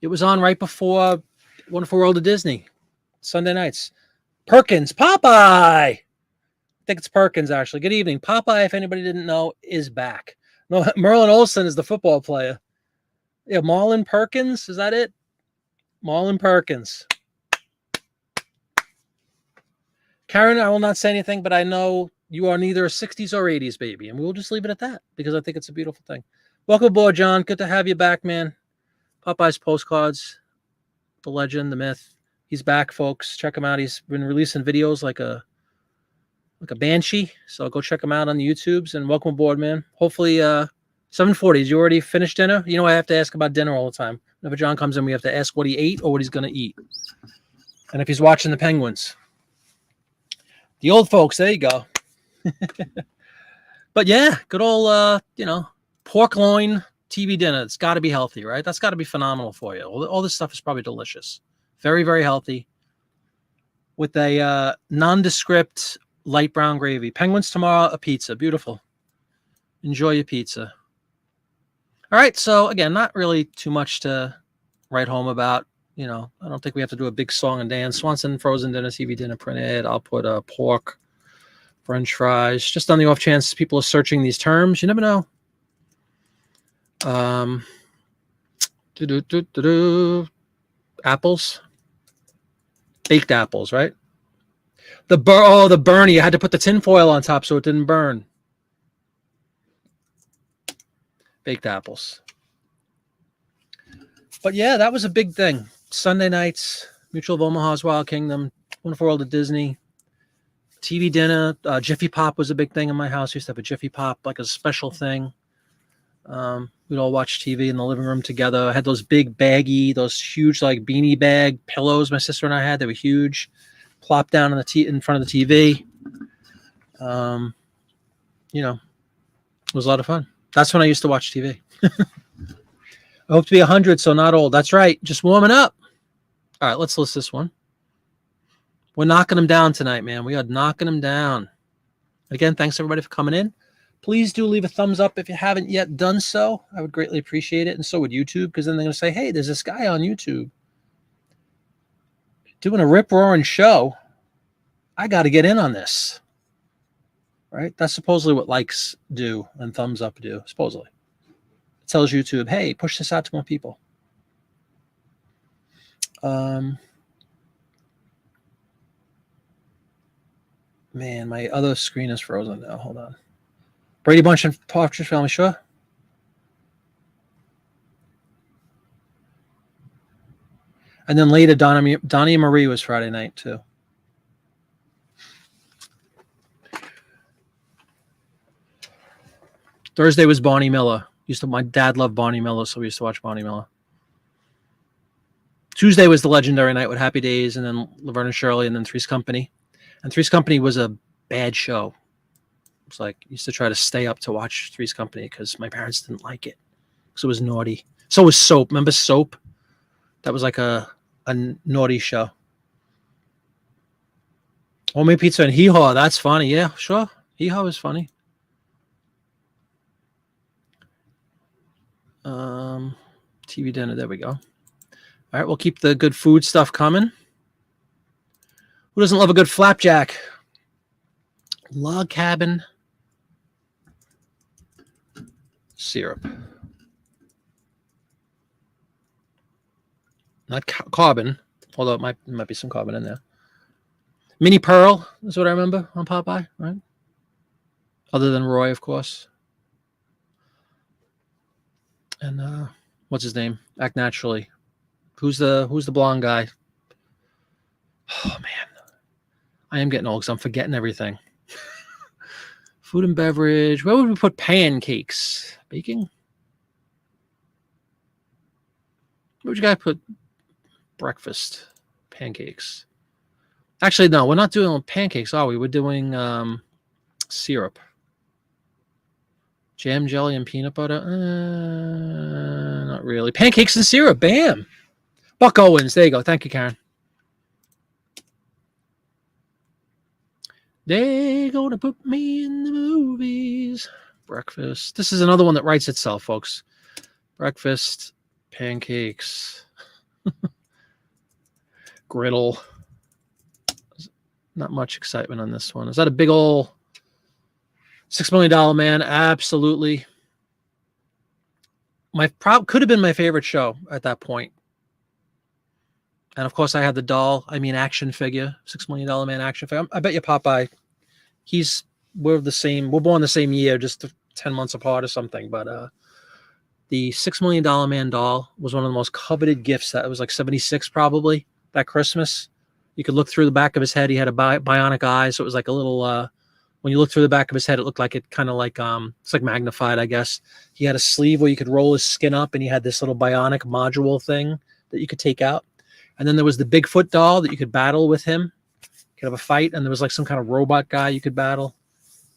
It was on right before Wonderful World of Disney. Sunday nights. Perkins. Popeye. I think it's Perkins, actually. Good evening. Popeye, if anybody didn't know, is back. No, Merlin Olsen is the football player. Yeah, Marlon Perkins. Is that it? Marlon Perkins. Karen, I will not say anything, but I know you are neither a 60s or 80s baby, and we'll just leave it at that because I think it's a beautiful thing. Welcome aboard, John. Good to have you back, man. Popeye's Postcards, the legend, the myth. He's back, folks. Check him out. He's been releasing videos like a banshee. So go check him out on the YouTubes, and welcome aboard, man. Hopefully, 7:40. Did you already finish dinner? You know, I have to ask about dinner all the time. Whenever John comes in, we have to ask what he ate or what he's going to eat. And if he's watching the Penguins. The old folks, there you go. But yeah, good old, pork loin TV dinner. It's got to be healthy, right? That's got to be phenomenal for you. All this stuff is probably delicious. Very, very healthy. With a nondescript light brown gravy. Penguins tomorrow, a pizza. Beautiful. Enjoy your pizza. All right, so again, not really too much to write home about. You know, I don't think we have to do a big song and dance. Swanson, frozen dinner, TV dinner, printed. I'll put a pork, French fries, just on the off chance people are searching these terms. You never know. Apples, baked apples, right? The Bernie. I had to put the tin foil on top so it didn't burn. Baked apples. But yeah, that was a big thing. Sunday nights, Mutual of Omaha's Wild Kingdom, Wonderful World of Disney, TV dinner. Jiffy Pop was a big thing in my house. We used to have a Jiffy Pop, like a special thing. We'd all watch TV in the living room together. I had those big baggy, those huge like beanie bag pillows my sister and I had. They were huge. Plopped down on in front of the TV. You know, it was a lot of fun. That's when I used to watch TV. I hope to be 100, so not old. That's right. Just warming up. All right, let's list this one. We're knocking them down tonight, man. We are knocking them down. Again, thanks everybody for coming in. Please do leave a thumbs up if you haven't yet done so. I would greatly appreciate it. And so would YouTube, because then they're going to say, hey, there's this guy on YouTube doing a rip-roaring show. I got to get in on this. Right? That's supposedly what likes do and thumbs up do, supposedly. It tells YouTube, hey, push this out to more people. Man, my other screen is frozen now. Hold on. Brady Bunch and Partridge Family, sure. And then later, Donnie and Marie was Friday night, too. Thursday was Barney Miller. My dad loved Barney Miller, so we used to watch Barney Miller. Tuesday was the legendary night with Happy Days, and then Laverne and Shirley, and then Three's Company. And Three's Company was a bad show. It was like, I used to try to stay up to watch Three's Company because my parents didn't like it. Because it was naughty. So was Soap. Remember Soap? That was like a naughty show. Homemade Pizza and Hee Haw. That's funny. Yeah, sure. Hee Haw is funny. TV dinner. There we go. All right, we'll keep the good food stuff coming. Who doesn't love a good flapjack? Log cabin syrup. Not carbon, although it might be some carbon in there. Mini Pearl is what I remember on Popeye, right? Other than Roy, of course. And what's his name? Act Naturally. Who's the blonde guy? Oh man, I am getting old because I'm forgetting everything. Food and beverage. Where would we put pancakes? Baking? Where would you guys put breakfast? Pancakes. Actually, no, we're not doing pancakes, are we? We're doing syrup. Jam, jelly, and peanut butter? Not really. Pancakes and syrup. Bam. Buck Owens. There you go. Thank you, Karen. They gonna put me in the movies. Breakfast. This is another one that writes itself, folks. Breakfast, pancakes, griddle. Not much excitement on this one. Is that a big old $6 Million Man? Absolutely. Could have been my favorite show at that point. And of course, I had the action figure, $6 Million Man action figure. I bet you Popeye, we're born the same year, just 10 months apart or something. But the $6 Million Man doll was one of the most coveted gifts. That was like 76 probably that Christmas. You could look through the back of his head. He had a bionic eye, so it was like a little. When you look through the back of his head, it looked like it's like magnified, I guess. He had a sleeve where you could roll his skin up, and he had this little bionic module thing that you could take out. And then there was the Bigfoot doll that you could battle with him. You could have a fight, and there was like some kind of robot guy you could battle.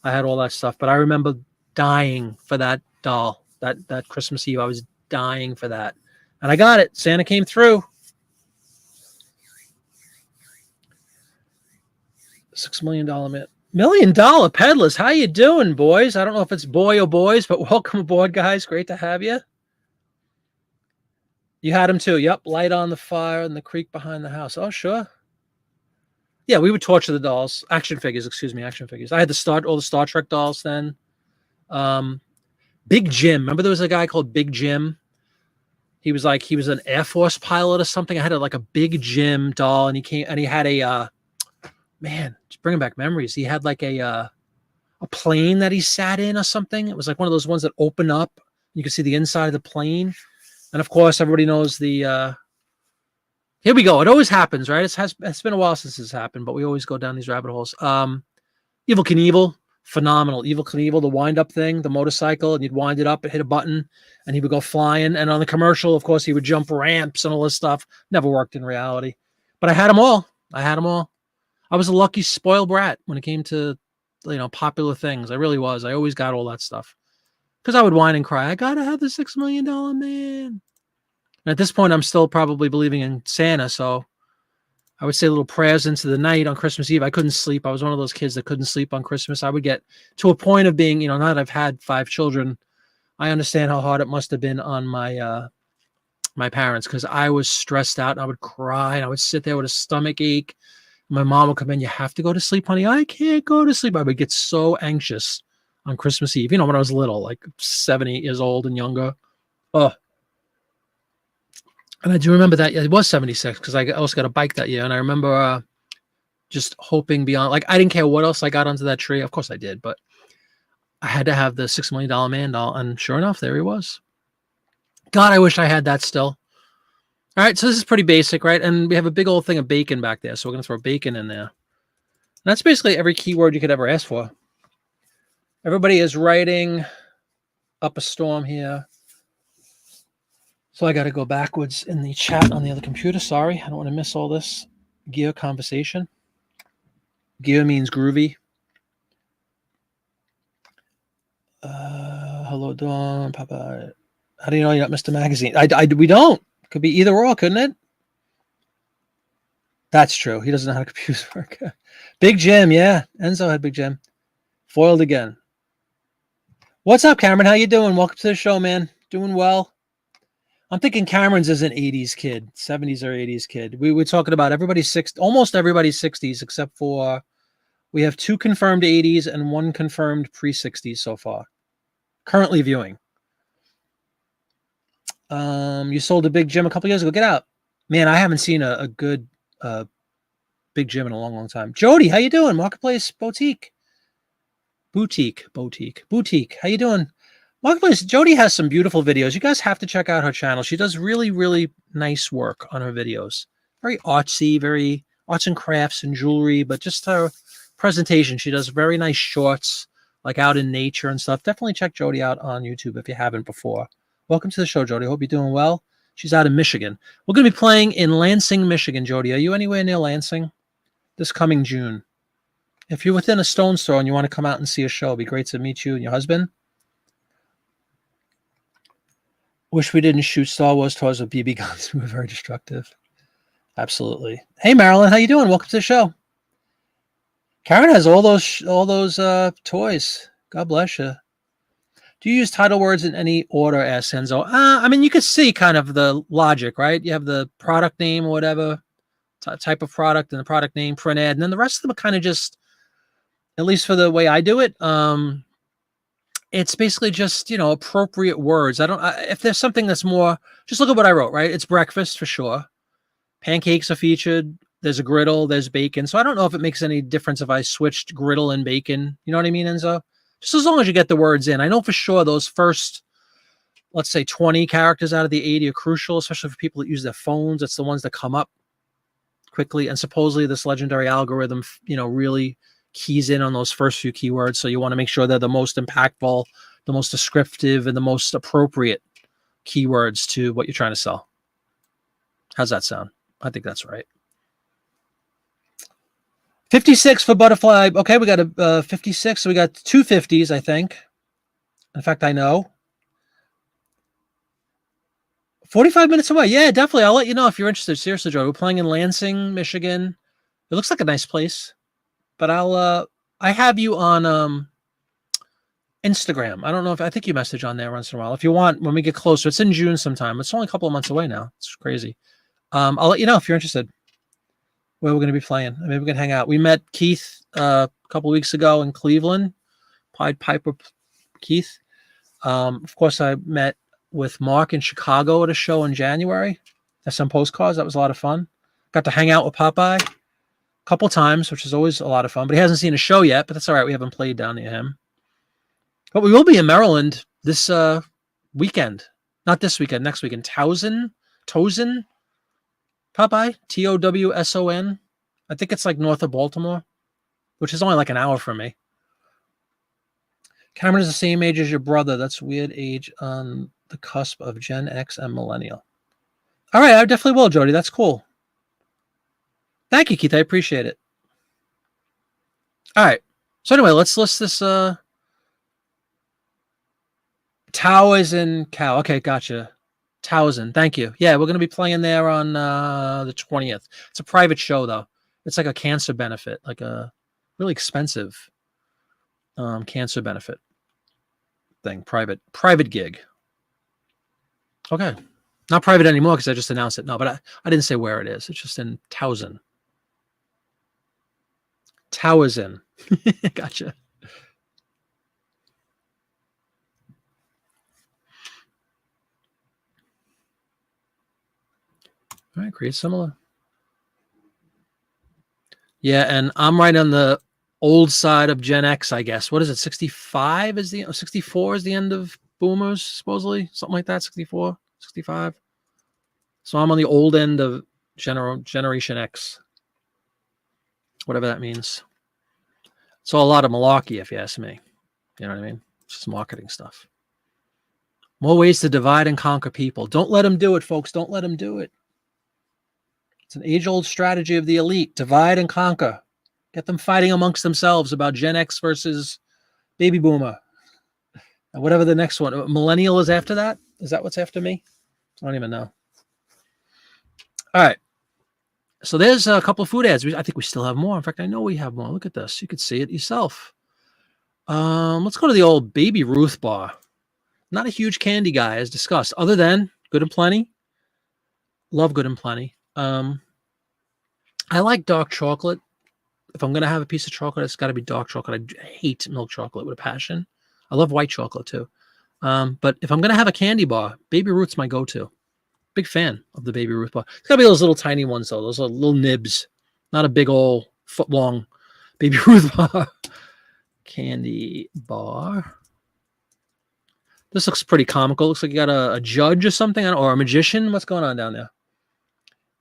I had all that stuff, but I remember dying for that doll. That Christmas Eve, I was dying for that. And I got it. Santa came through. $6 Million Man. $1 Million Peddlers. How you doing, boys? I don't know if it's boy or boys, but welcome aboard, guys. Great to have you. You had them too. Yep. Light on the fire in the creek behind the house. Oh, sure. Yeah, we would torture the dolls. Action figures, excuse me, action figures. I had all the Star Trek dolls then. Um, Big Jim. Remember there was a guy called Big Jim? He was an Air Force pilot or something. I had like a Big Jim doll, and he had a man, just bringing back memories. He had like a plane that he sat in or something. It was like one of those ones that open up. You could see the inside of the plane. And of course, everybody knows the here we go. It always happens, right? It's been a while since this happened, but we always go down these rabbit holes. Evel Knievel, phenomenal. Evel Knievel, the wind-up thing, the motorcycle, and you'd wind it up and hit a button, and he would go flying. And on the commercial, of course, he would jump ramps and all this stuff. Never worked in reality. But I had them all. I was a lucky spoiled brat when it came to, popular things. I really was. I always got all that stuff. Because I would whine and cry, I got to have the $6 million man. And at this point, I'm still probably believing in Santa, so I would say little prayers into the night on Christmas Eve. I couldn't sleep. I was one of those kids that couldn't sleep on Christmas. I would get to a point of being, now that I've had 5 children, I understand how hard it must have been on my my parents, because I was stressed out and I would cry and I would sit there with a stomach ache. My mom would come in, you have to go to sleep, honey. I can't go to sleep. I would get so anxious on Christmas Eve, when I was little, like 7, 8 years old and younger. Oh, and I do remember that it was 76 because I also got a bike that year. And I remember just hoping beyond, like, I didn't care what else I got onto that tree. Of course I did, but I had to have the $6 million man doll. And sure enough, there he was. God, I wish I had that still. All right, so this is pretty basic, right? And we have a big old thing of bacon back there. So we're going to throw bacon in there. And that's basically every keyword you could ever ask for. Everybody is writing up a storm here. So I got to go backwards in the chat on the other computer. Sorry, I don't want to miss all this gear conversation. Gear means groovy. Hello, Dawn, Papa. How do you know you got Mr. Magazine? We don't. Could be either or, couldn't it? That's true. He doesn't know how computers work. Big Jim, yeah. Enzo had Big Jim. Foiled again. What's up, Cameron? How you doing? Welcome to the show, man. Doing well. I'm thinking Cameron's is an 80s kid, 70s or 80s kid. We were talking about almost everybody's 60s, except for we have 2 confirmed 80s and 1 confirmed pre-60s so far. Currently viewing. You sold a Big Jim a couple years ago. Get out. Man, I haven't seen a good Big Jim in a long, long time. Jody, how you doing? Marketplace Boutique. How you doing? Marketplace, Jody has some beautiful videos. You guys have to check out her channel. She does really, really nice work on her videos. Very artsy, very arts and crafts and jewelry, but just her presentation. She does very nice shorts, like out in nature and stuff. Definitely check Jody out on YouTube if you haven't before. Welcome to the show, Jody. Hope you're doing well. She's out in Michigan. We're going to be playing in Lansing, Michigan, Jody. Are you anywhere near Lansing? This coming June. If you're within a stone's throw and you want to come out and see a show, it'd be great to meet you and your husband. Wish we didn't shoot Star Wars toys with BB guns. We were very destructive. Absolutely. Hey, Marilyn, how you doing? Welcome to the show. Karen has all those toys. God bless you. Do you use title words in any order, asks Enzo? I mean, you could see kind of the logic, right? You have the product name or whatever, type of product and the product name, print ad, and then the rest of them are kind of just, at least for the way I do it, it's basically just, appropriate words. If there's something that's more, just look at what I wrote, right? It's breakfast for sure. Pancakes are featured. There's a griddle. There's bacon. So I don't know if it makes any difference if I switched griddle and bacon. You know what I mean, Enzo? Just as long as you get the words in. I know for sure those first, let's say 20 characters out of the 80 are crucial, especially for people that use their phones. It's the ones that come up quickly. And supposedly this legendary algorithm, really keys in on those first few keywords. So you want to make sure they're the most impactful, the most descriptive, and the most appropriate keywords to what you're trying to sell. How's that sound? I think that's right. 56 for butterfly. Okay, we got a 56. So we got 2 50s, I think. In fact, I know. 45 minutes away. Yeah, definitely. I'll let you know if you're interested. Seriously, Joe. We're playing in Lansing, Michigan. It looks like a nice place. But I have you on Instagram. I don't know if I think you message on there once in a while. If you want, when we get closer, it's in June sometime. It's only a couple of months away now. It's crazy. I'll let you know if you're interested where we're going to be playing. Maybe we can hang out. We met Keith a couple of weeks ago in Cleveland. Pied Piper Keith. Of course, I met with Mark in Chicago at a show in January. There's some postcards. That was a lot of fun. Got to hang out with Popeye a couple times, which is always a lot of fun. But he hasn't seen a show yet, but that's all right. We haven't played down near him. But we will be in Maryland this weekend. Not this weekend, next weekend. Towson, Popeye, Towson. I think it's like north of Baltimore, which is only like an hour from me. Cameron is the same age as your brother. That's weird age on the cusp of Gen X and Millennial. All right, I definitely will, Jody. That's cool. Thank you, Keith. I appreciate it. All right. So anyway, let's list this Towers and Cow. Okay, gotcha. Towson. Thank you. Yeah, we're going to be playing there on the 20th. It's a private show, though. It's like a cancer benefit, like a really expensive cancer benefit thing. Private gig. Okay. Not private anymore because I just announced it. No, but I didn't say where it is. It's just in Towson. Towson. Gotcha. All right, create similar. Yeah, and I'm right on the old side of Gen X, I guess. What is it? 65 is 64 is the end of boomers, supposedly. Something like that. 64, 65. So I'm on the old end of Generation X. Whatever that means. It's all a lot of malarkey, if you ask me. You know what I mean? It's just marketing stuff. More ways to divide and conquer people. Don't let them do it, folks. Don't let them do it. It's an age-old strategy of the elite. Divide and conquer. Get them fighting amongst themselves about Gen X versus baby boomer. And whatever the next one. Millennial is after that? Is that what's after me? I don't even know. All right. So there's a couple of food ads. I think we still have more. In fact, I know we have more. Look at this. You could see it yourself. Let's go to the old Baby Ruth bar. Not a huge candy guy, as discussed, other than Good and Plenty. Love Good and Plenty. I like dark chocolate. If I'm going to have a piece of chocolate, it's got to be dark chocolate. I hate milk chocolate with a passion. I love white chocolate, too. But if I'm going to have a candy bar, Baby Ruth's my go-to. Big fan of the Baby Ruth bar. It's got to be those little tiny ones, though. Those are little nibs. Not a big old foot-long Baby Ruth bar. Candy bar. This looks pretty comical. Looks like you got a judge or something, or a magician. What's going on down there?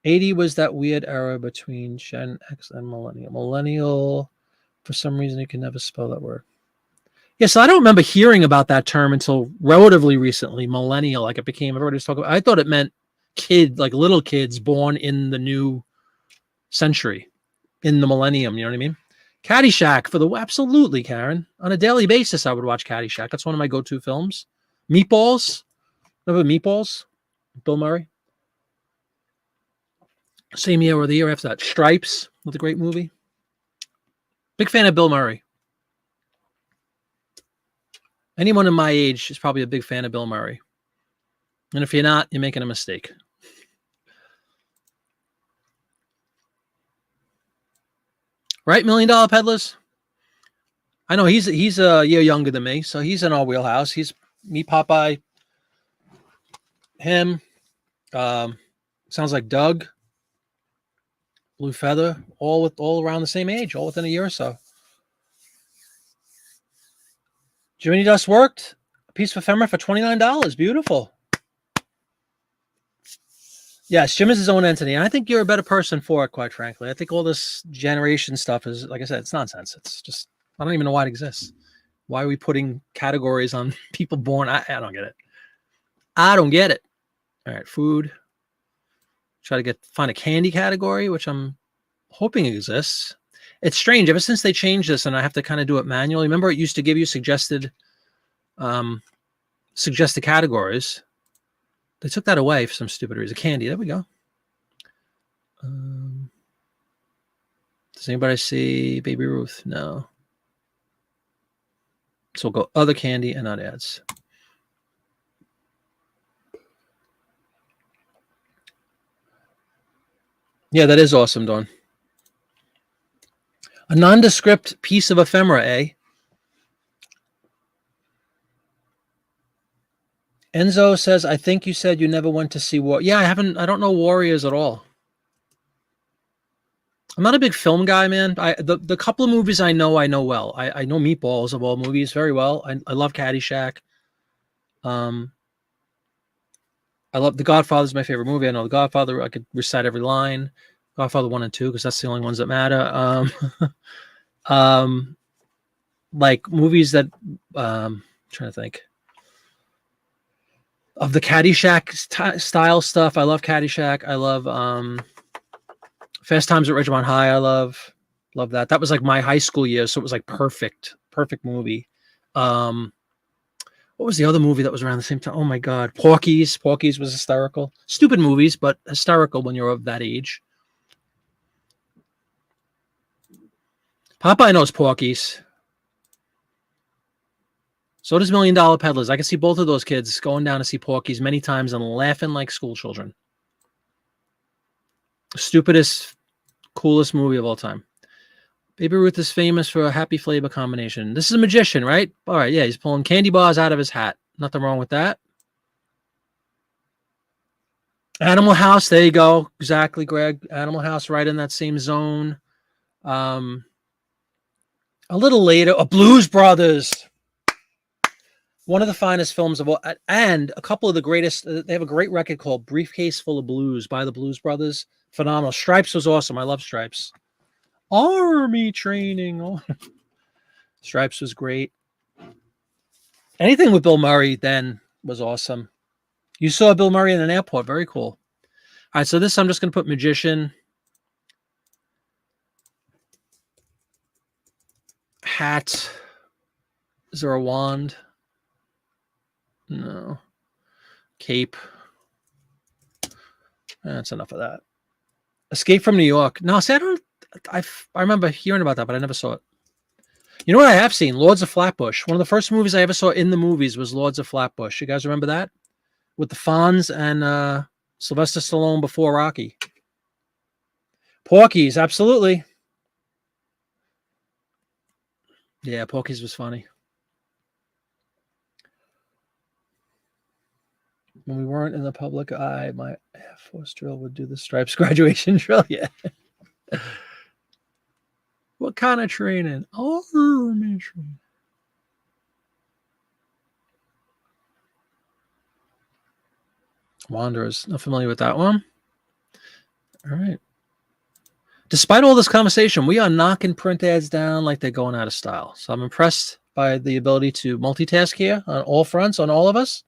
80 was that weird era between Gen X and Millennial. Millennial, for some reason, you can never spell that word. Yeah, so I don't remember hearing about that term until relatively recently. Millennial, like it became, everybody was talking about. I thought it meant kid, like little kids born in the new century, in the millennium. You know what I mean? Caddyshack for the absolutely, Karen. On a daily basis, I would watch Caddyshack. That's one of my go-to films. Meatballs. Remember Meatballs? Bill Murray. Same year or the year after that. Stripes. What a great movie. Big fan of Bill Murray. Anyone in my age is probably a big fan of Bill Murray. And if you're not, you're making a mistake. Right, $1 Million Peddlers? I know he's a year younger than me, so he's in our wheelhouse. He's me, Popeye, him. Sounds like Doug, Blue Feather, all around the same age, all within a year or so. Jiminy Dust worked. A piece of ephemera for $29. Beautiful. Yes, Jim is his own entity, and I think you're a better person for it, quite frankly. I think all this generation stuff is, like I said, it's nonsense. It's just, I don't even know why it exists. Why are we putting categories on people born? I don't get it. I don't get it. All right, food. Try to find a candy category, which I'm hoping exists. It's strange. Ever since they changed this, and I have to kind of do it manually. Remember, it used to give you suggested categories. They took that away for some stupid reason. Candy. There we go. Does anybody see Baby Ruth? No. So we'll go other candy and not ads. Yeah, that is awesome, Dawn. A nondescript piece of ephemera, eh? Enzo says, I think you said you never went to see War. Yeah, I don't know Warriors at all. I'm not a big film guy, man. The couple of movies I know well. I know Meatballs of all movies very well. I love Caddyshack. I love The Godfather's my favorite movie. I know The Godfather. I could recite every line. Godfather 1 and 2 because that's the only ones that matter. Like movies that I'm trying to think of the Caddyshack style stuff. I love Caddyshack. I love Fast Times at Ridgemont High. I love that. That was like my high school years, so it was like perfect movie. What was the other movie that was around the same time? Oh my God, Porky's. Porky's was hysterical. Stupid movies, but hysterical when you're of that age. Popeye knows Porky's. So does $1 Million Peddlers. I can see both of those kids going down to see Porky's many times and laughing like school children. Stupidest, coolest movie of all time. Baby Ruth is famous for a happy flavor combination. This is a magician, right? All right, yeah, he's pulling candy bars out of his hat. Nothing wrong with that. Animal House, there you go. Exactly, Greg. Animal House, right in that same zone. A little later, Blues Brothers. One of the finest films of all, and a couple of the greatest. They have a great record called Briefcase Full of Blues by the Blues Brothers. Phenomenal. Stripes was awesome. I love Stripes. Army training. Oh. Stripes was great. Anything with Bill Murray then was awesome. You saw Bill Murray in an airport. Very cool. All right, so this I'm just going to put magician. Hat. Is there a wand? No. Cape. That's enough of that. Escape from New York. No, see, I remember hearing about that, but I never saw it. You know what I have seen? Lords of Flatbush. One of the first movies I ever saw in the movies was Lords of Flatbush. You guys remember that? With the Fonz and Sylvester Stallone before Rocky. Porky's, absolutely. Yeah, Porky's was funny. When we weren't in the public eye, my Air Force drill would do the Stripes graduation drill. Yeah. What kind of training? Army training. Wanderers. Not familiar with that one. All right. Despite all this conversation, we are knocking print ads down like they're going out of style. So I'm impressed by the ability to multitask here on all fronts, on all of us.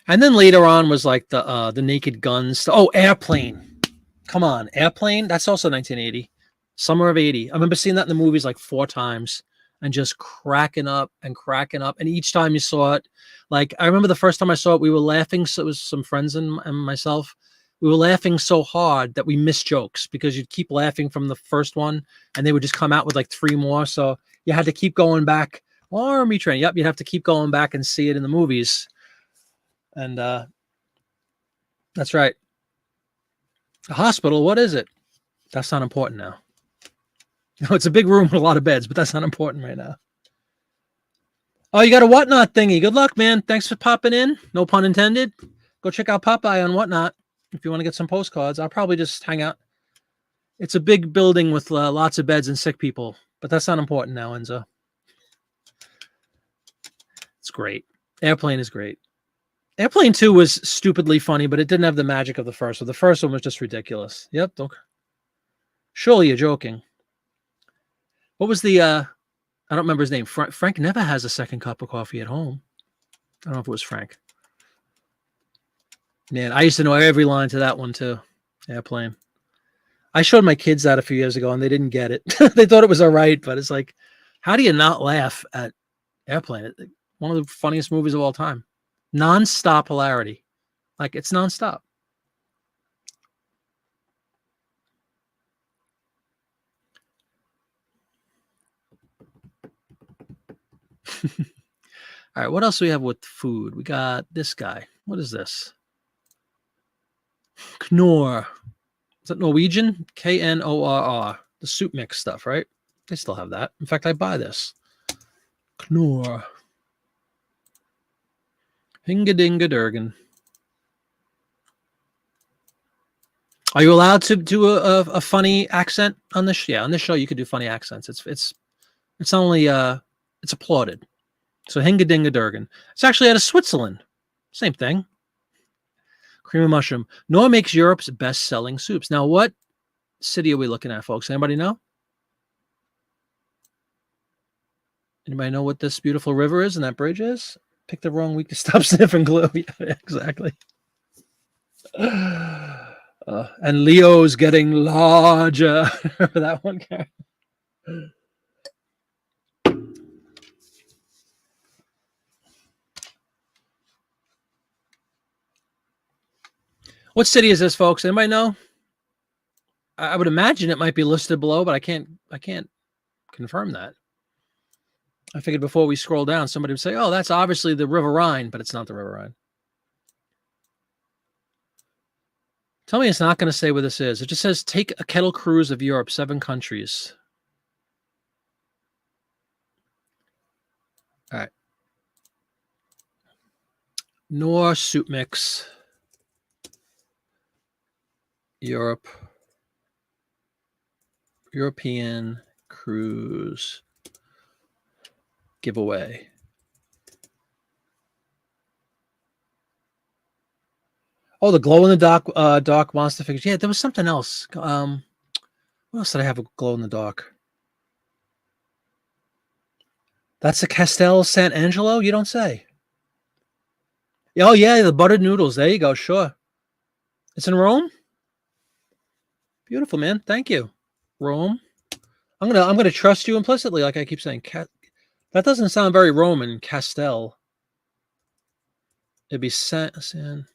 And then later on was like the Naked Guns. Oh, Airplane. Come on, Airplane. That's also 1980. Summer of 80. I remember seeing that in the movies like 4 times and just cracking up and cracking up. And each time you saw it, like I remember the first time I saw it, we were laughing. So it was some friends and myself. We were laughing so hard that we missed jokes because you'd keep laughing from the first one and they would just come out with like 3 more. So you had to keep going back. Army training. Yep, you'd have to keep going back and see it in the movies. And that's right. A hospital, what is it? That's not important now. No, it's a big room with a lot of beds, but that's not important right now. Oh, you got a Whatnot thingy. Good luck, man. Thanks for popping in. No pun intended. Go check out Popeye on Whatnot if you want to get some postcards. I'll probably just hang out. It's a big building with lots of beds and sick people, but that's not important now, Enzo. It's great. Airplane is great. Airplane 2 was stupidly funny, but it didn't have the magic of the first one. The first one was just ridiculous. Yep. Don't. Surely you're joking. What was the, I don't remember his name. Frank never has a second cup of coffee at home. I don't know if it was Frank. Man, I used to know every line to that one too. Airplane. I showed my kids that a few years ago and they didn't get it. They thought it was all right, but it's like, how do you not laugh at Airplane? One of the funniest movies of all time. Non-stop hilarity. Like it's nonstop. All right, what else do we have with food? We got this guy. What is this? Knorr. Is that Norwegian? Knorr. The soup mix stuff, right? They still have that. In fact, I buy this. Knorr. Hingadingadurgan. Are you allowed to do a funny accent on this? Yeah, on this show you could do funny accents. It's only it's applauded. So Hingadingadurgan. It's actually out of Switzerland. Same thing. Cream of mushroom. Knorr makes Europe's best-selling soups. Now, what city are we looking at, folks? Anybody know? Anybody know what this beautiful river is and that bridge is? Pick the wrong week to stop sniffing glue. Yeah, exactly. And Leo's getting larger. Remember that one, Karen? What city is this, folks? Anybody know? I would imagine it might be listed below, but I can't confirm that. I figured before we scroll down, somebody would say, "Oh, that's obviously the River Rhine," but it's not the River Rhine. Tell me it's not going to say where this is. It just says, take a kettle cruise of Europe, 7 countries. All right. Knorr soup mix. Europe. European cruise giveaway. Oh, the glow in the dark monster figures. Yeah, there was something else. What else did I have a glow in the dark? That's the Castel San Angelo? You don't say. Oh yeah, the buttered noodles. There you go. Sure. It's in Rome. Beautiful, man. Thank you. Rome. I'm gonna trust you implicitly, like I keep saying. That doesn't sound very Roman. Castel. It'd be San.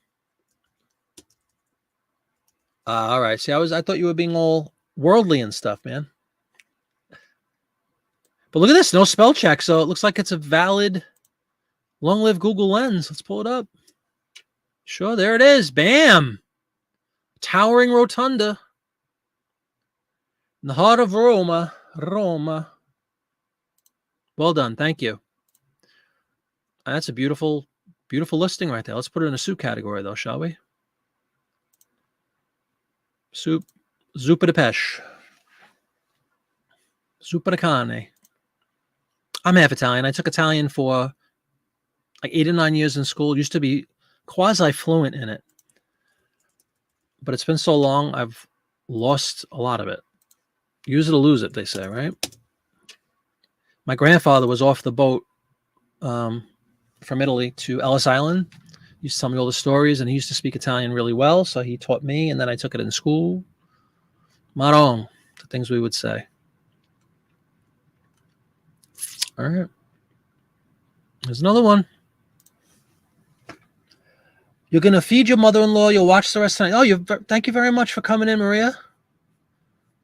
All right. See, I thought you were being all worldly and stuff, man. But look at this, no spell check, so it looks like it's a valid. Long live Google Lens. Let's pull it up. Sure, there it is. Bam! Towering rotunda. In the heart of Roma. Roma. Well done. Thank you. That's a beautiful, beautiful listing right there. Let's put it in a soup category, though, shall we? Soup. Zuppa de pesce. Zuppa de carne. I'm half Italian. I took Italian for like 8 or 9 years in school. Used to be quasi-fluent in it. But it's been so long, I've lost a lot of it. Use it or lose it, they say, right? My grandfather was off the boat from Italy to Ellis Island. He used to tell me all the stories, and he used to speak Italian really well, so he taught me, and then I took it in school. Marong, the things we would say. All right. There's another one. You're going to feed your mother-in-law. You'll watch the rest of the night. Oh, thank you very much for coming in, Maria.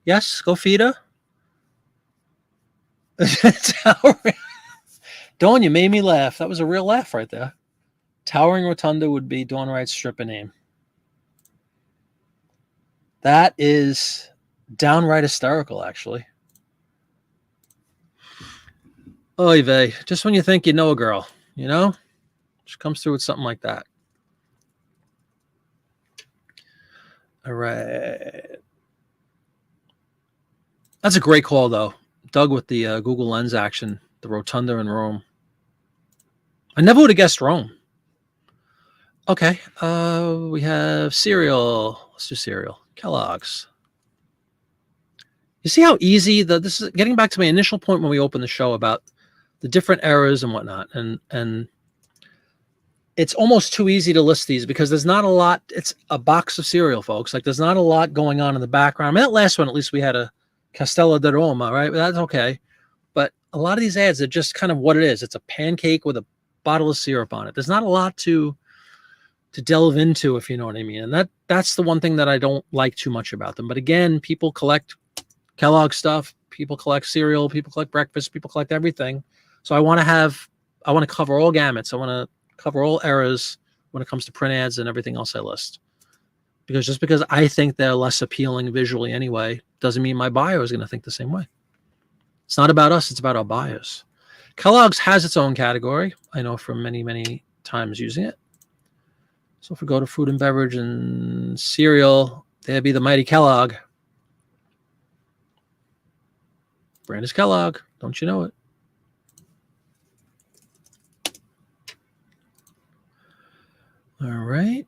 Yes, go feed her. Dawn, you made me laugh. That was a real laugh right there. Towering Rotunda would be Dawn Wright's stripper name. That is downright hysterical, actually. Oy vey. Just when you think you know a girl, you know? She comes through with something like that. All right. That's a great call, though. Doug with the Google Lens action, the Rotunda in Rome. I never would have guessed Rome. Okay. We have cereal. Let's do cereal. Kellogg's. You see how easy this is? Getting back to my initial point when we opened the show about the different eras and whatnot, and it's almost too easy to list these because there's not a lot. It's a box of cereal, folks. Like there's not a lot going on in the background. I mean, that last one, at least we had a Castello di Roma, right? That's okay. But a lot of these ads are just kind of what it is. It's a pancake with a bottle of syrup on it. There's not a lot to delve into, if you know what I mean. And that's the one thing that I don't like too much about them. But again, people collect Kellogg stuff, people collect cereal, people collect breakfast, people collect everything. So I want to cover all gamuts. I want to cover all eras when it comes to print ads and everything else I list. Because just because I think they're less appealing visually anyway, doesn't mean my buyer is going to think the same way. It's not about us, it's about our buyers. Kellogg's has its own category. I know from many, many times using it. So if we go to food and beverage and cereal, there'd be the mighty Kellogg. Brand is Kellogg. Don't you know it? All right.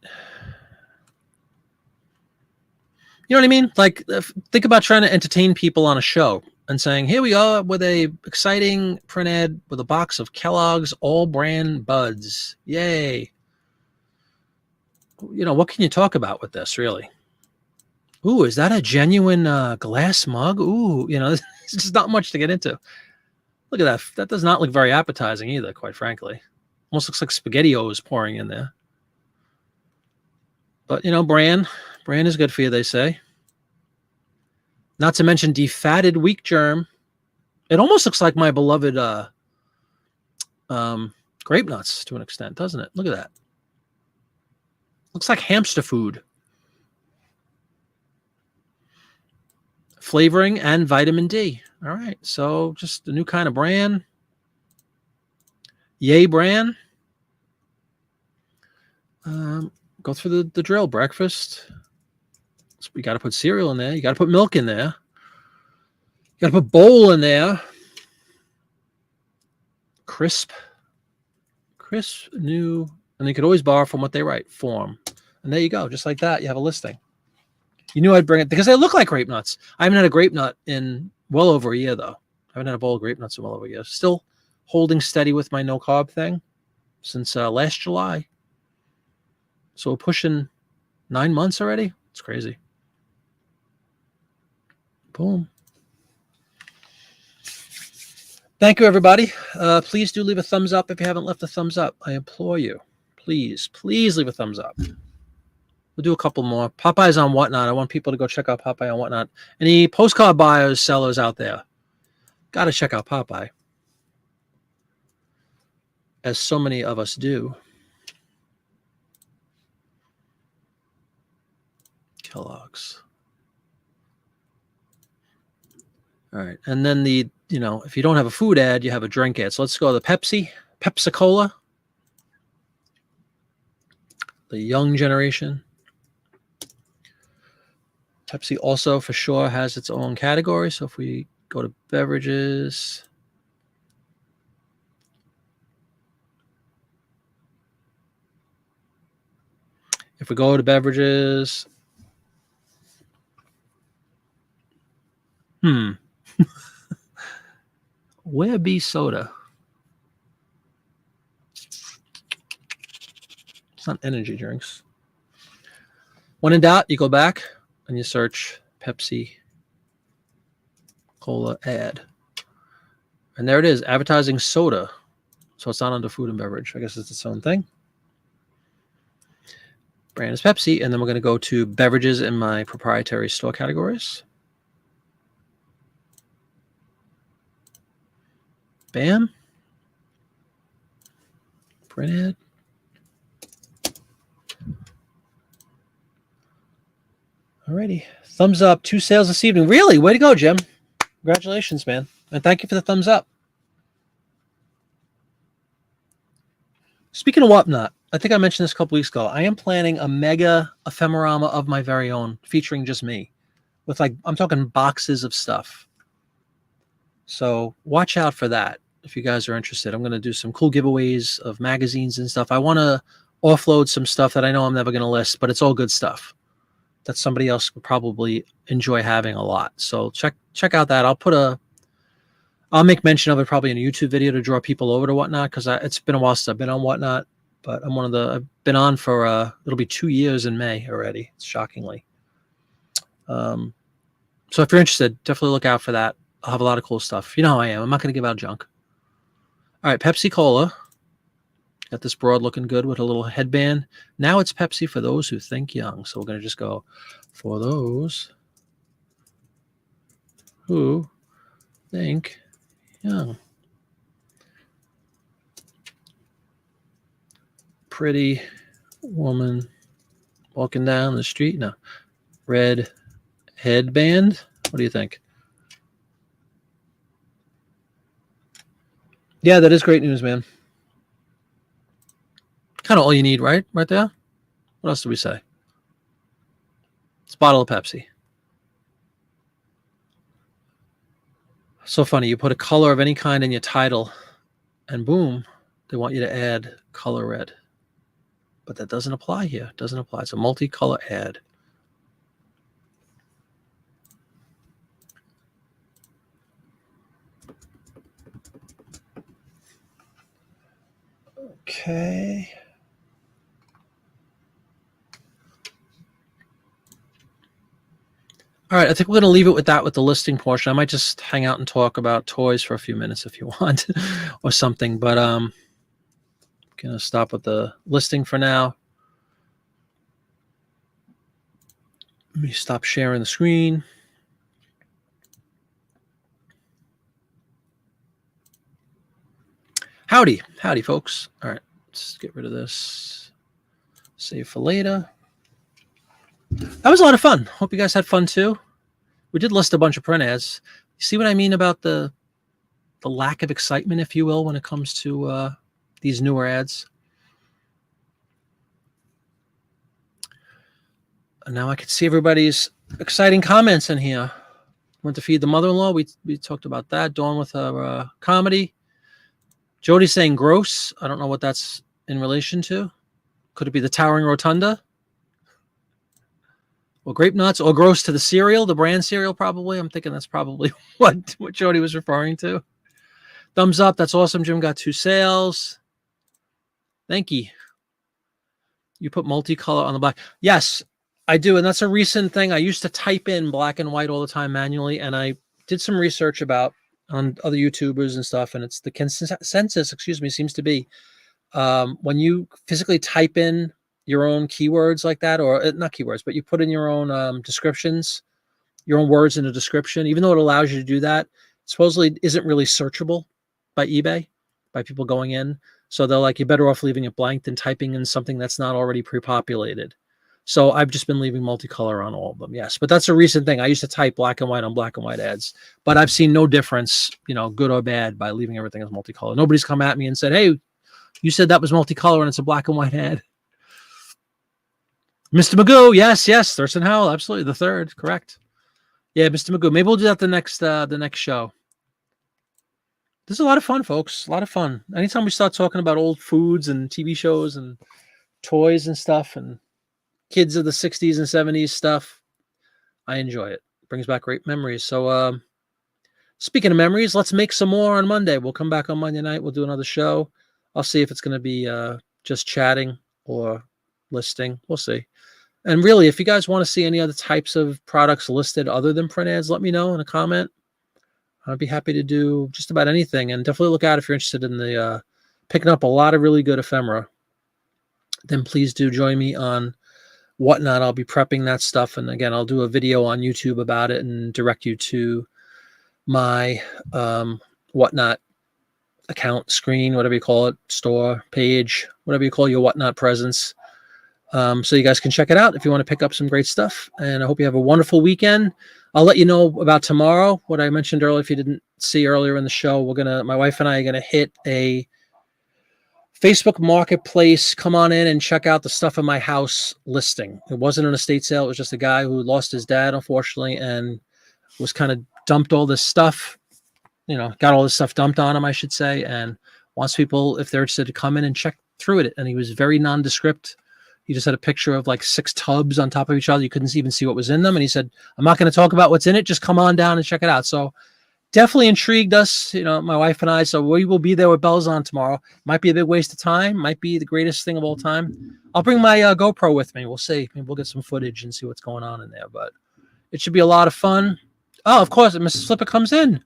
You know what I mean? Like, think about trying to entertain people on a show and saying, here we are with a exciting print ad with a box of Kellogg's all brand buds. Yay. You know, what can you talk about with this, really? Ooh, is that a genuine glass mug? Ooh, you know, there's just not much to get into. Look at that. That does not look very appetizing either, quite frankly. Almost looks like SpaghettiOs pouring in there. But, you know, bran is good for you, they say. Not to mention defatted wheat germ. It almost looks like my beloved grape nuts to an extent, doesn't it? Look at that. Looks like hamster food. Flavoring and vitamin D. All right, so just a new kind of bran. Yay, bran. Go through the drill. Breakfast. So we got to put cereal in there. You got to put milk in there. You got to put bowl in there. Crisp, new. And you could always borrow from what they write. Form. And there you go. Just like that, you have a listing. You knew I'd bring it because they look like grape nuts. I haven't had a grape nut in well over a year, though. I haven't had a bowl of grape nuts in well over a year. Still holding steady with my no-carb thing since last July. So we're pushing 9 months already. It's crazy. Boom. Thank you, everybody. Please do leave a thumbs up if you haven't left a thumbs up. I implore you. Please leave a thumbs up. We'll do a couple more. Popeye's on Whatnot. I want people to go check out Popeye on Whatnot. Any postcard buyers, sellers out there, got to check out Popeye. As so many of us do. Kellogg's. All right. And then if you don't have a food ad, you have a drink ad. So let's go to the Pepsi-Cola. The young generation. Pepsi also for sure has its own category. So if we go to beverages, where be soda? It's not energy drinks. When in doubt, you go back and you search Pepsi Cola ad. And there it is, advertising soda. So it's not under food and beverage. I guess it's its own thing. Brand is Pepsi. And then we're going to go to beverages in my proprietary store categories. Bam. Print ad. Alrighty. Thumbs up. 2 sales this evening. Really? Way to go, Jim. Congratulations, man. And thank you for the thumbs up. Speaking of Whatnot, I think I mentioned this a couple weeks ago. I am planning a mega ephemerama of my very own, featuring just me. With I'm talking boxes of stuff. So watch out for that if you guys are interested. I'm going to do some cool giveaways of magazines and stuff. I want to offload some stuff that I know I'm never going to list, but it's all good stuff that somebody else would probably enjoy having a lot. So check out that. I'll make mention of it probably in a YouTube video to draw people over to Whatnot, because it's been a while since I've been on Whatnot, but I've been on for it'll be 2 years in May already, shockingly. So if you're interested, definitely look out for that. I'll have a lot of cool stuff. You know how I am. I'm not going to give out junk. All right, Pepsi Cola. Got this broad looking good with a little headband. Now it's Pepsi for those who think young. So we're going to just go for those who think young. Pretty woman walking down the street. No. Red headband. What do you think? Yeah, that is great news, man. Kind of all you need, right? Right there. What else do we say? It's a bottle of Pepsi. So funny. You put a color of any kind in your title, and boom, they want you to add color red. But that doesn't apply here. It doesn't apply. It's a multicolor ad. Okay. All right, I think we're going to leave it with that with the listing portion. I might just hang out and talk about toys for a few minutes if you want or something, but I'm going to stop with the listing for now. Let me stop sharing the screen. Howdy, folks. All right, let's get rid of this. Save for later. That was a lot of fun. Hope you guys had fun too. We did list a bunch of print ads. You see what I mean about the lack of excitement, if you will, when it comes to these newer ads? And now I can see everybody's exciting comments in here. Went to feed the mother-in-law. We talked about that. Dawn with her comedy. Jody's saying gross. I don't know what that's in relation to. Could it be the Towering Rotunda? Or grape nuts, or gross to the cereal, the brand cereal, probably. I'm thinking that's probably what Jody was referring to. Thumbs up. That's awesome. Jim got 2 sales. Thank you. You put multicolor on the black. Yes, I do. And that's a recent thing. I used to type in black and white all the time manually. And I did some research about on other YouTubers and stuff. And it's the consensus, seems to be when you physically type in your own keywords like that, or not keywords, but you put in your own descriptions, your own words in a description, even though it allows you to do that, supposedly isn't really searchable by eBay, by people going in. So they're like, you're better off leaving it blank than typing in something that's not already pre-populated. So I've just been leaving multicolor on all of them. Yes. But that's a recent thing. I used to type black and white on black and white ads, but I've seen no difference, good or bad, by leaving everything as multicolor. Nobody's come at me and said, hey, you said that was multicolor and it's a black and white ad. Mr. Magoo, yes, Thurston Howell, absolutely, the third, correct. Yeah, Mr. Magoo. Maybe we'll do that the next show. This is a lot of fun, folks. A lot of fun. Anytime we start talking about old foods and TV shows and toys and stuff and kids of the 60s and 70s stuff, I enjoy it. It brings back great memories. So speaking of memories, let's make some more on Monday. We'll come back on Monday night. We'll do another show. I'll see if it's going to be just chatting or listing. We'll see. And really, if you guys want to see any other types of products listed other than print ads, let me know in a comment. I'd be happy to do just about anything. And definitely look out if you're interested in the picking up a lot of really good ephemera. Then please do join me on Whatnot. I'll be prepping that stuff. And again, I'll do a video on YouTube about it and direct you to my Whatnot account, screen, whatever you call it, store, page, whatever you call your Whatnot presence. So you guys can check it out if you want to pick up some great stuff. And I hope you have a wonderful weekend. I'll let you know about tomorrow, what I mentioned earlier. If you didn't see earlier in the show, my wife and I are going to hit a Facebook Marketplace. Come on in and check out the stuff in my house listing. It wasn't an estate sale. It was just a guy who lost his dad, unfortunately, and was kind of dumped all this stuff, got all this stuff dumped on him, I should say, and wants people, if they're interested, to come in and check through it. And he was very nondescript. He just had a picture of like 6 tubs on top of each other. You couldn't even see what was in them. And he said, I'm not going to talk about what's in it. Just come on down and check it out. So definitely intrigued us, my wife and I. So we will be there with bells on tomorrow. Might be a big waste of time. Might be the greatest thing of all time. I'll bring my GoPro with me. We'll see. Maybe we'll get some footage and see what's going on in there. But it should be a lot of fun. Oh, of course, Mrs. Flipper comes in.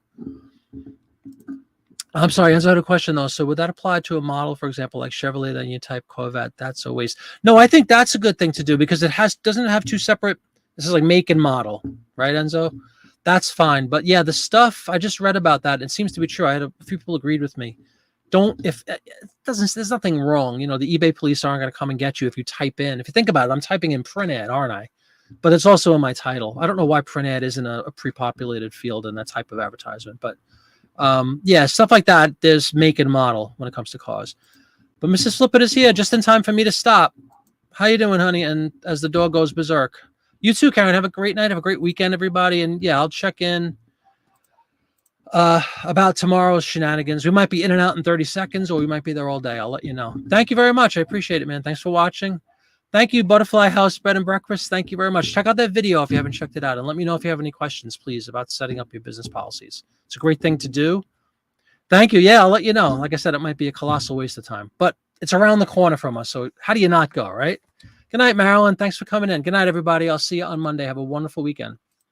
I'm sorry, Enzo had a question though. So would that apply to a model, for example, like Chevrolet, then you type Corvette? That's a waste. No, I think that's a good thing to do because it doesn't have two separate. This is like make and model, right, Enzo? That's fine. But yeah, the stuff I just read about that, it seems to be true. I had a few people agreed with me. Don't if it doesn't there's nothing wrong. You know, the eBay police aren't going to come and get you if you type in. If you think about it, I'm typing in print ad, aren't I? But it's also in my title. I don't know why print ad isn't a pre-populated field in that type of advertisement, but yeah, stuff like that. There's make and model when it comes to cars. But Mrs. Flippin is here just in time for me to stop. How you doing, honey? And as the dog goes berserk. You too, Karen. Have a great night. Have a great weekend, everybody. And yeah, I'll check in about tomorrow's shenanigans. We might be in and out in 30 seconds, or we might be there all day. I'll let you know. Thank you very much. I appreciate it, man. Thanks for watching. Thank you, Butterfly House Bed and Breakfast. Thank you very much. Check out that video if you haven't checked it out. And let me know if you have any questions, please, about setting up your business policies. It's a great thing to do. Thank you. Yeah, I'll let you know. Like I said, it might be a colossal waste of time, but it's around the corner from us. So how do you not go, right? Good night, Marilyn. Thanks for coming in. Good night, everybody. I'll see you on Monday. Have a wonderful weekend.